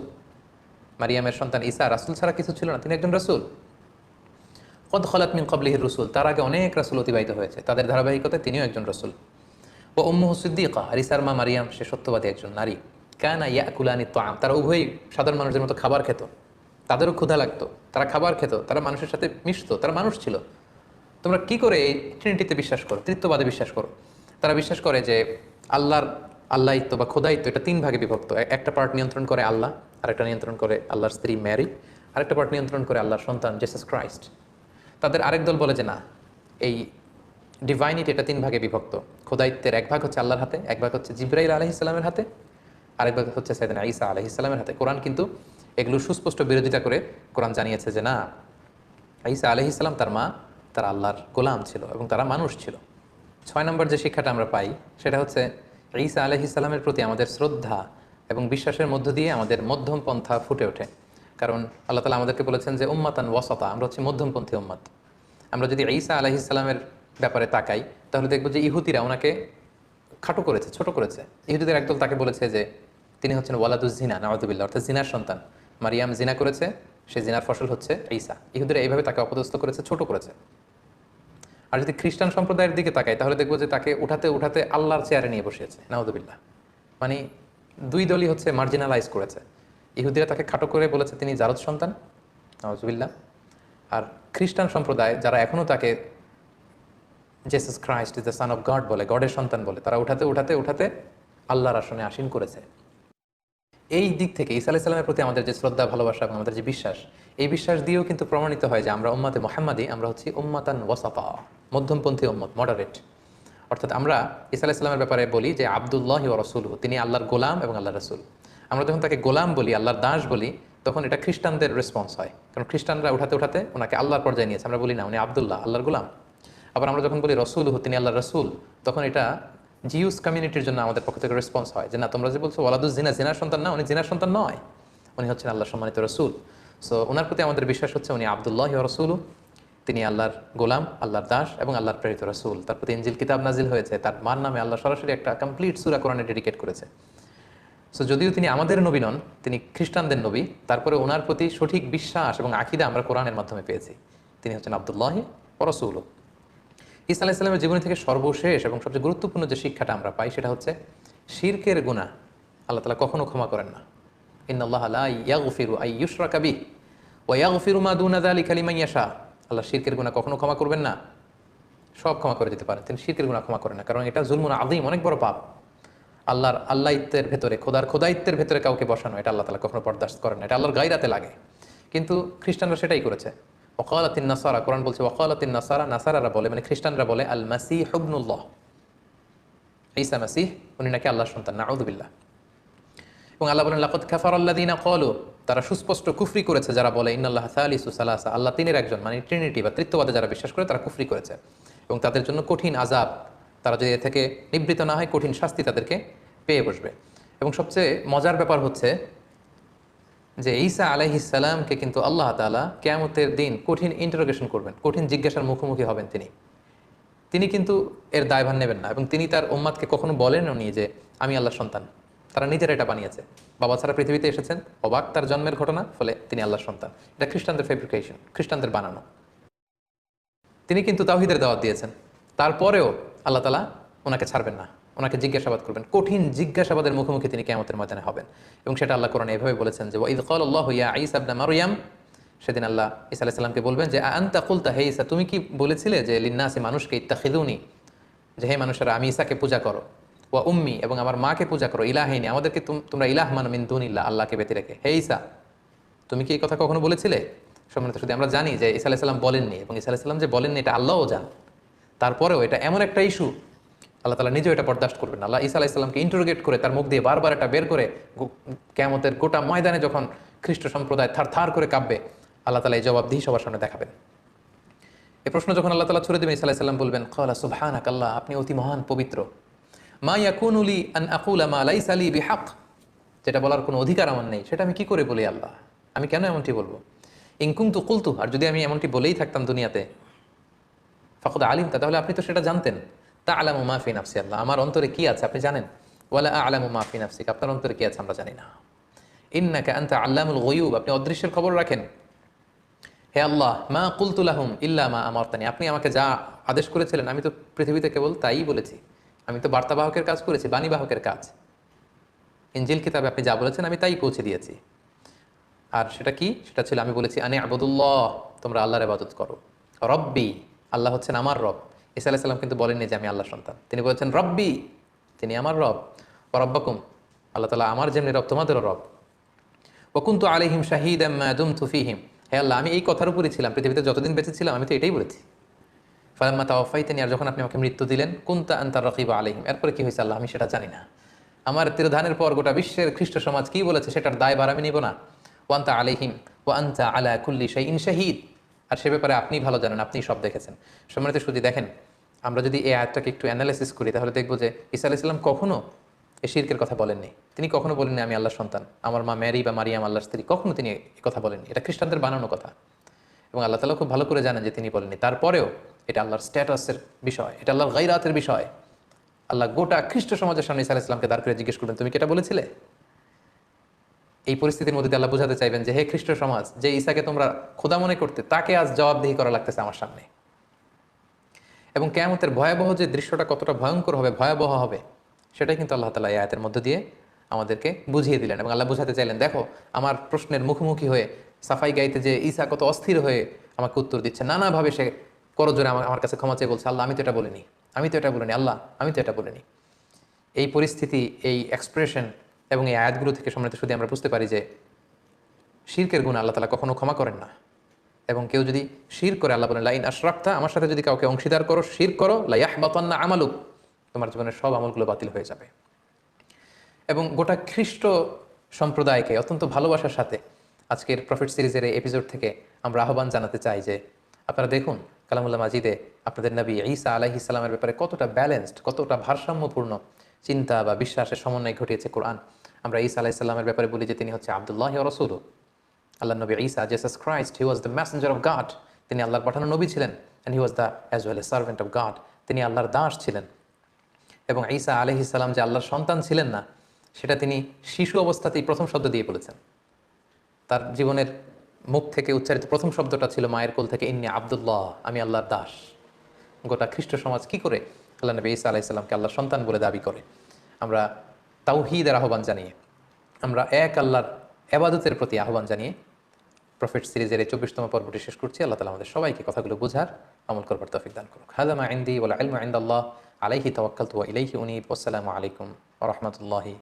মারিয়ামের সন্তান ঈসা রাসূল ছাড়া কিছু ছিল না, তিনি একজন রাসূল। কদ খালাত মিন ক্বাবলিহির রুসুল, তার আগে অনেক রাসূল অতিবাহিত হয়েছে, তাদের ধারাবাহিকতায় তিনিও একজন রাসূল। ও উম্মুহু সিদ্দীকা, আর ঈসার মা মারিয়াম সে সত্যবাদী একজন নারী। কানা ইয়াকুলানি তাআম, তারা উভয়ই সাধারণ মানুষের মতো খাবার খেত, তাদেরও ক্ষুধা লাগতো, তারা খাবার খেত, তারা মানুষের সাথে মিশতো, তারা মানুষ ছিল। তোমরা কি করে এই ট্রিনিটিতে বিশ্বাস করো, তৃত্ববাদে বিশ্বাস করো? তারা বিশ্বাস করে যে আল্লাহিত্ব বা খোদায়িত্ব এটা তিন ভাগে বিভক্ত। একটা পার্ট নিয়ন্ত্রণ করে আল্লাহ, আরেকটা নিয়ন্ত্রণ করে আল্লাহর স্ত্রী ম্যারি, আরেকটা পার্ট নিয়ন্ত্রণ করে আল্লাহর সন্তান জিসাস ক্রাইস্ট। তাদের আরেক দল বলে যে না, এই ডিভাইনিটি এটা তিন ভাগে বিভক্ত। খোদায়িত্বের এক ভাগ হচ্ছে আল্লাহর হাতে, এক ভাগ হচ্ছে জিবরাইল আলাইহিস সালামের হাতে, আরেক ভাগ হচ্ছে সাইয়েদনা ঈসা আলাইহিস সালামের হাতে। কোরআন কিন্তু এগুলো সুস্পষ্ট বিরোধিতা করে কোরআন জানিয়েছে যে না, ঈসা আলাইহিস সালাম তার মা তারা আল্লাহর গোলাম ছিল এবং তারা মানুষ ছিল। 6 নম্বর যে শিক্ষাটা আমরা পাই সেটা হচ্ছে ঈসা আলাইহিস সালামের প্রতি আমাদের শ্রদ্ধা এবং বিশ্বাসের মধ্য দিয়ে আমাদের মধ্যম পন্থা ফুটে ওঠে। কারণ আল্লাহ তাআলা আমাদেরকে বলেছেন যে উম্মাতান ওয়াসাতা, আমরা হচ্ছে মধ্যমপন্থী উম্মাত। আমরা যদি ঈসা আলাইহিস সালামের ব্যাপারে তাকাই তাহলে দেখব যে ইহুদিরা ওনাকে খাটো করেছে, ছোট করেছে। ইহুদিদের একদল তাকে বলেছে যে তিনি হচ্ছেন ওয়ালাদুজ জিনা, নাউযুবিল্লাহ, অর্থাৎ জিনার সন্তান। মারিয়াম জিনা করেছে, সেই জিনার ফসল হচ্ছে ঈসা। ইহুদিরা এইভাবে তাকে অপদস্থ করেছে, ছোট করেছে। আর যদি খ্রিস্টান সম্প্রদায়ের দিকে তাকাই তাহলে দেখবো যে তাকে উঠাতে উঠাতে আল্লাহর চেয়ারে নিয়ে বসিয়েছে, নাউযুবিল্লাহ। মানে দুই দলই হচ্ছে মার্জিনালাইজ করেছে। ইহুদিরা তাকে খাটো করে বলেছে তিনি জারদ সন্তান, নাউযুবিল্লাহ। আর খ্রিস্টান সম্প্রদায় যারা এখনও তাকে Jesus Christ is the son of god বলে, গডের সন্তান বলে, তারা উঠাতে উঠাতে উঠাতে আল্লাহর আসনে আসীন করেছে। এই দিক থেকে ঈসা আলাইহিস সালামের প্রতি আমাদের যে শ্রদ্ধা, ভালোবাসা এবং আমাদের যে বিশ্বাস, এই বিশ্বাস দিয়েও কিন্তু প্রমাণিত হয় যে আমরা উম্মাতে মুহাম্মাদি, আমরা হচ্ছি উম্মাতান ওয়াসাতা, মধ্যমপন্থী উম্মত, মডারেট। অর্থাৎ আমরা ঈসা আলাইহিস সালামের ব্যাপারে বলি যে আব্দুল্লাহি ওয়া রাসূলুহু, তিনি আল্লাহর গোলাম এবং আল্লাহর রাসূল। আমরা যখন তাকে গোলাম বলি, আল্লাহর দাস বলি, তখন এটা খ্রিস্টানদের রেসপন্স হয়, কারণ খ্রিস্টানরা উঠাতে উঠাতে ওনাকে আল্লাহর পর্যায়ে নিয়েছে। আমরা বলি না উনি আব্দুল্লাহ, আল্লাহর গোলাম। আবার আমরা যখন বলি রসুলহু, তিনি আল্লাহর রসুল, তখন এটা জিউস কমিউনিটির জন্য আমাদের পক্ষ থেকে রেসপন্স হয় যে না, তোমরা যে বলছো ওয়ালাদুজ জিনা, জিনার সন্তান না, উনি জিনার সন্তান নয়, উনি হচ্ছেন আল্লাহর সম্মানিত রসুল। সো ওনার প্রতি আমাদের বিশ্বাস হচ্ছে উনি আব্দুল্লাহি ওয়া রাসূলু, তিনি আল্লাহর গোলাম, আল্লাহর দাস এবং আল্লাহর প্রেরিত রসুল। তার প্রতি ইনজিল কিতাব নাজিল হয়েছে, তার মার নামে আল্লাহ সরাসরি একটা কমপ্লিট সূরা কোরআনে ডেডিকেট করেছে। সো যদিও তিনি আমাদের নবী নন, তিনি খ্রিস্টানদের নবী, তারপরে ওনার প্রতি সঠিক বিশ্বাস এবং আকীদা আমরা কোরআনের মাধ্যমে পেয়েছি। তিনি হচ্ছেন আব্দুল্লাহি ওয়া রাসূলু। ঈসা আলাইহিস সালামের জীবনী থেকে সর্বশেষ এবং সবচেয়ে গুরুত্বপূর্ণ যে শিক্ষাটা আমরা পাই সেটা হচ্ছে শিরকের গুনাহ আল্লাহ তাআলা কখনো ক্ষমা করেন না। ইন্নাল্লাহা লা ইয়াগফিরু আন ইউশরাকা বিহি ওয়া ইয়াগফিরু মা দুনা যালিকা লিমান ইয়াশা। আল্লাহ শিরকের গুনাহ কখনো ক্ষমা করবেন না, সব ক্ষমা করে দিতে পারেন, তিনি শিরকের গুনাহ ক্ষমা করেন না, কারণ এটা জুলমুন আযীম, অনেক বড় পাপ। আল্লাহর আল্লাহিত্বের ভেতরে, খোদার খোদায়িত্বের ভেতরে কাউকে বসানো, এটা আল্লাহ তাআলা কখনো বরদাস্ত করেন না, এটা আল্লাহর গায়রাতে লাগে। কিন্তু খ্রিস্টানরা সেটাই করেছে। ওয়াকালাতিন নাসারা, কোরআন বলছে ওয়াকালাতিন নাসারা, নাসারারা বলে মানে খ্রিস্টানরা বলে আল মাসীহ ইবনুল্লাহ, ঈসা মাসীহ উনি নাকি আল্লাহর সন্তান, নাউযুবিল্লাহ। এবং আল্লাহ বলেন লাকাদ কাফারাল্লাযীনা ক্বালু, তারা সুস্পষ্ট কুফরি করেছে যারা বলে ইন্নাল্লাহা সালিসু সালাসা, আল্লাহ তিনের একজন, মানে ট্রিনিটি বা তৃত্ববাদে যারা বিশ্বাস করে তারা কুফরি করেছে। এবং তাদের জন্য কঠিন আযাব, তারা যদি এ থেকে নিবৃত্ত না হয় কঠিন শাস্তি তাদেরকে পেয়ে বসবে। এবং সবচেয়ে মজার ব্যাপার হচ্ছে যে ঈসা আলাইহিস সালামকে কিন্তু আল্লাহ তাআলা কিয়ামতের দিন কঠিন ইন্টারোগেশন করবেন, কঠিন জিজ্ঞাসার মুখোমুখি হবেন তিনি কিন্তু এর দায়ভার নেবেন না। এবং তিনি তার উম্মাদকে কখনো বলেনও নি যে আমি আল্লাহর সন্তান, তারা নিজেরা এটা বানিয়েছে। বাবা ছাড়া পৃথিবীতে এসেছেন, অবাক তার জন্মের ঘটনা, ফলে তিনি আল্লাহর সন্তান। এটা খ্রিস্টানদের ফেব্রিকেশন, খ্রিস্টানদের বানানো। তিনি কিন্তু তাওহীদের দাওয়াত দিয়েছেন, তারপরেও আল্লাহ তাআলা ওনাকে ছাড়বেন না, ওনাকে জিজ্ঞাসাবাদ করবেন, কঠিন জিজ্ঞাসাবাদের মুখোমুখি তিনি কিয়ামতের ময়দানে হবেন। এবং সেটা আল্লাহ কোরআনে এভাবে বলেছেন যে ওয়াইদ ক্বালাল্লাহু ইয়া ঈসা ইবনে মারইয়াম, সেদিন আল্লাহ ঈসা আলাইহিস সালামকে বলবেন যে আনতা কুলতা, হে ঈসা তুমি কি বলেছিলে যে লিন্নাসি, মানুষকে ইত্তাখিযুনি, যে হে মানুষেরা আমি ঈসাকে পূজা করো, ওয়া উম্মি এবং আমার মাকে পূজা করো, ইলাহাইনি আমাদেরকে তোমরা ইলাহ মানো মিন দুনিল্লাহ, আল্লাহকে ব্যতি রেখে। হে ঈসা তুমি কি এই কথা কখনো বলেছিলে? সম্মানিত শুধু আমরা জানি যে ঈসা আলাইহিস সালাম বলেননি, এবং ঈসা আলাইহিস সালাম যে বলেননি এটা আল্লাহও জান। তারপরেও এটা এমন একটা ইস্যু, আল্লাহ তাআলা নিজেও এটা বরদাস্ত করবেন না। আল্লাহ ঈসা আলাইহিস সালামকে ইন্টারোগেট করে তার মুখ দিয়ে বারবার এটা বের করে কিয়ামতের গোটা ময়দানে যখন খ্রিস্ট সম্প্রদায় থার থার করে কাঁপবে, আল্লাহ তাআলা এই জবাবদিহি সবার সামনে দেখাবেন। এই প্রশ্ন যখন আল্লাহ তাআলা ছুড়ে দেবেন, ঈসা আলাইহিস সালাম বলবেন, ক্বালা সুবহানাকা আল্লাহ, আপনি অতি মহান পবিত্র। মা ইয়াকুনু লি আন আকুলা মা লাইসা লি বিহাক, যেটা বলার কোনো অধিকার আমার নেই সেটা আমি কি করে বলি আল্লাহ, আমি কেন এমনটি বলবো? ইন কুনতু কুলতু, আর যদি আমি এমনটি বলেই থাকতাম দুনিয়াতে, ফাকাদ আলিমতা, তাহলে আপনি তো সেটা জানতেন। তা'লামু মা ফি নাফসি, আল্লাহ আমার অন্তরে কি আছে আপনি জানেন। ওয়ালা আ'লামু মা ফি নাফসিক, আপনার অন্তরে কি আছে আমরা জানি না। ইন্নাকা আনতা আল্লামুল গুয়ুব, আপনি অদৃশ্যের খবর রাখেন। হে আল্লাহ, মা কুলতু লাহুম ইল্লা মা আমারতানি, আপনি আমাকে যা আদেশ করেছিলেন আমি তো পৃথিবীতে কেবল তাই বলেছি। আমি তো বার্তাবাহকের কাজ করেছি, বাণীবাহকের কাজ। ইনজিল কিতাবে আপনি যা বলেছেন আমি তাই পৌঁছে দিয়েছি। আর সেটা কি? সেটা ছিল আমি বলেছি আনি আবুদুল্লাহ, তোমরা আল্লাহর ইবাদত করো। রব্বি, আল্লাহ হচ্ছেন আমার রব। ঈসা আলাইহিস সালাম কিন্তু বলেননি যে আমি আল্লাহর সন্তান, তিনি বলেছেন রব্বি, তিনি আমার রব। ওয়া রব্বাকুম, আল্লাহ তাআলা আমার যেমনি রব তোমাদেরও রব। ওয়া কুনতু আলাইহিম শাহীদাম মা দুমতু ফীহিম, হে আল্লাহ আমি এই কথার উপরই ছিলাম পৃথিবীতে যতদিন বেঁচে ছিলাম, আমি তো এটাই বলেছি। ফালাম্মা তাওয়াফাইতানি, আর যখন আপনি আমাকে মৃত্যু দিলেন, কুনতা আনতার রাকিবা আলাইহিম, এরপরে কি হয়েছে আল্লাহ আমি সেটা জানি না। আমার তিরোধানের পর গোটা বিশ্বের খ্রিস্ট সমাজ কি বলেছে সেটার দায়ভার আমি নিব না। ওয়ান্তা আলাইহিম ওয়া আনতা আলা কুল্লি শাইইন শাহীদ, আর সে ব্যাপারে আপনি ভালো জানেন, আপনি সব দেখেছেন। সম্মানিত শুধু দেখেন, আমরা যদি এই আয়াতটাকে একটু অ্যানালাইসিস করি তাহলে দেখব যে ঈসা আলাইহিস সালাম কখনো এই শিরকের কথা বলেননি। তিনি কখনো বলেননি আমি আল্লাহর সন্তান, আমার মা ম্যারি বা মারিয়াম আল্লাহর স্ত্রী, কখনো তিনি এই কথা বলেননি। এটা খ্রিস্টানদের বানানো কথা, এবং আল্লাহ তাআলা খুব ভালো করে জানেন যে তিনি বলেননি। তারপরেও এটা আল্লাহর স্ট্যাটাসের বিষয়, এটা আল্লাহর গায়রাতের বিষয়। আল্লাহ গোটা খ্রিস্ট সমাজের সামনে ঈসা আলাইহিস সালামকে দাঁড় করে জিজ্ঞেস করবেন তুমি কি এটা বলেছিলে? এই পরিস্থিতির মধ্যে দিয়ে আল্লাহ বোঝাতে চাইবেন যে হে খ্রিস্ট সমাজ, যে ঈসাকে তোমরা খোদা মনে করতে, তাকে আজ জবাবদিহি করা লাগতেছে আমার সামনে। এবং কিয়ামতের ভয়াবহ যে দৃশ্যটা কতটা ভয়ঙ্কর হবে, ভয়াবহ হবে, সেটাই কিন্তু আল্লাহ তাআলা এই আয়াতের মধ্য দিয়ে আমাদেরকে বুঝিয়ে দিলেন। এবং আল্লাহ বোঝাতে চাইলেন দেখো আমার প্রশ্নের মুখোমুখি হয়ে সাফাই গাইতে যে ঈসা কত অস্থির হয়ে আমাকে উত্তর দিচ্ছে, নানাভাবে সে করজোরে আমার কাছে ক্ষমা চেয়ে বলছে আল্লাহ আমি তো এটা বলিনি, আমি তো এটা বলিনি, আল্লাহ আমি তো এটা বলিনি। এই পরিস্থিতি, এই এক্সপ্রেশন এবং এই আয়াতগুলো থেকে সম্মানিত শুধু আমরা বুঝতে পারি যে শিরকের গুণ আল্লাহ তাআলা কখনো ক্ষমা করেন না। এবং কেউ যদি শিরক করে, আল্লাহ বলেন লাইন আশরাকতা, আমার সাথে যদি কাউকে অংশীদার করো, শিরক করো, লা ইয়াহবাতান্না আমালুক, তোমার জীবনের সব আমলগুলো বাতিল হয়ে যাবে। এবং গোটা খ্রিস্ট সম্প্রদায়কে অত্যন্ত ভালোবাসার সাথে আজকের প্রফেট সিরিজের এই এপিসোড থেকে আমরা আহ্বান জানাতে চাই যে আপনারা দেখুন কালামুল্লাহ মাজিদে আপনাদের নবী ঈসা আলাইহিস সালামের ব্যাপারে কতটা ব্যালেন্সড, কতটা ভারসাম্যপূর্ণ চিন্তা বা বিশ্বাসের সমন্বয় ঘটিয়েছে কোরআন। আমরা ঈসা আলাইহিস সালামের ব্যাপারে বলি যে তিনি হচ্ছে আব্দুল্লাহ ওয়া রাসূলুহু, আল্লাহ নবী ঈসা Jesus Christ, he was the messenger of God, তিনি আল্লাহর পাঠানো নবী ছিলেন। And he was the as well a servant of God, তিনি আল্লাহর দাস ছিলেন। এবং ঈসা আলাইহিস সালাম যে আল্লাহর সন্তান ছিলেন না, সেটা তিনি শিশু অবস্থাতেই প্রথম শব্দ দিয়ে বলেছেন। তার জীবনের মুখ থেকে উচ্চারিত প্রথম শব্দটা ছিল মায়ের কোল থেকে ইন্নী আব্দুল্লাহ, আমি আল্লাহর দাস। গোটা খ্রিস্ট সমাজ কি করে আল্লাহ নবী ঈসা আলাইহিস সালামকে আল্লাহর সন্তান বলে দাবি করে? আমরা তাওহীদের আহ্বান জানিয়ে, আমরা এক আল্লাহর ইবাদতের প্রতি আহ্বান জানিয়ে প্রফেট সিরিজের এই 24তম পর্বটি শেষ করছি। আল্লাহ তাআলা আমাদের সবাইকে কথাগুলো বোঝার, আমল করবার তৌফিক দান করুক। হাযা মা ইনদি ওয়াল ইলমু ইনদাল্লাহ, আলাইহি তাওয়াক্কালতু ওয়া ইলাইহি উনীব। ওয়াসসালামু আলাইকুম ওয়া রাহমাতুল্লাহি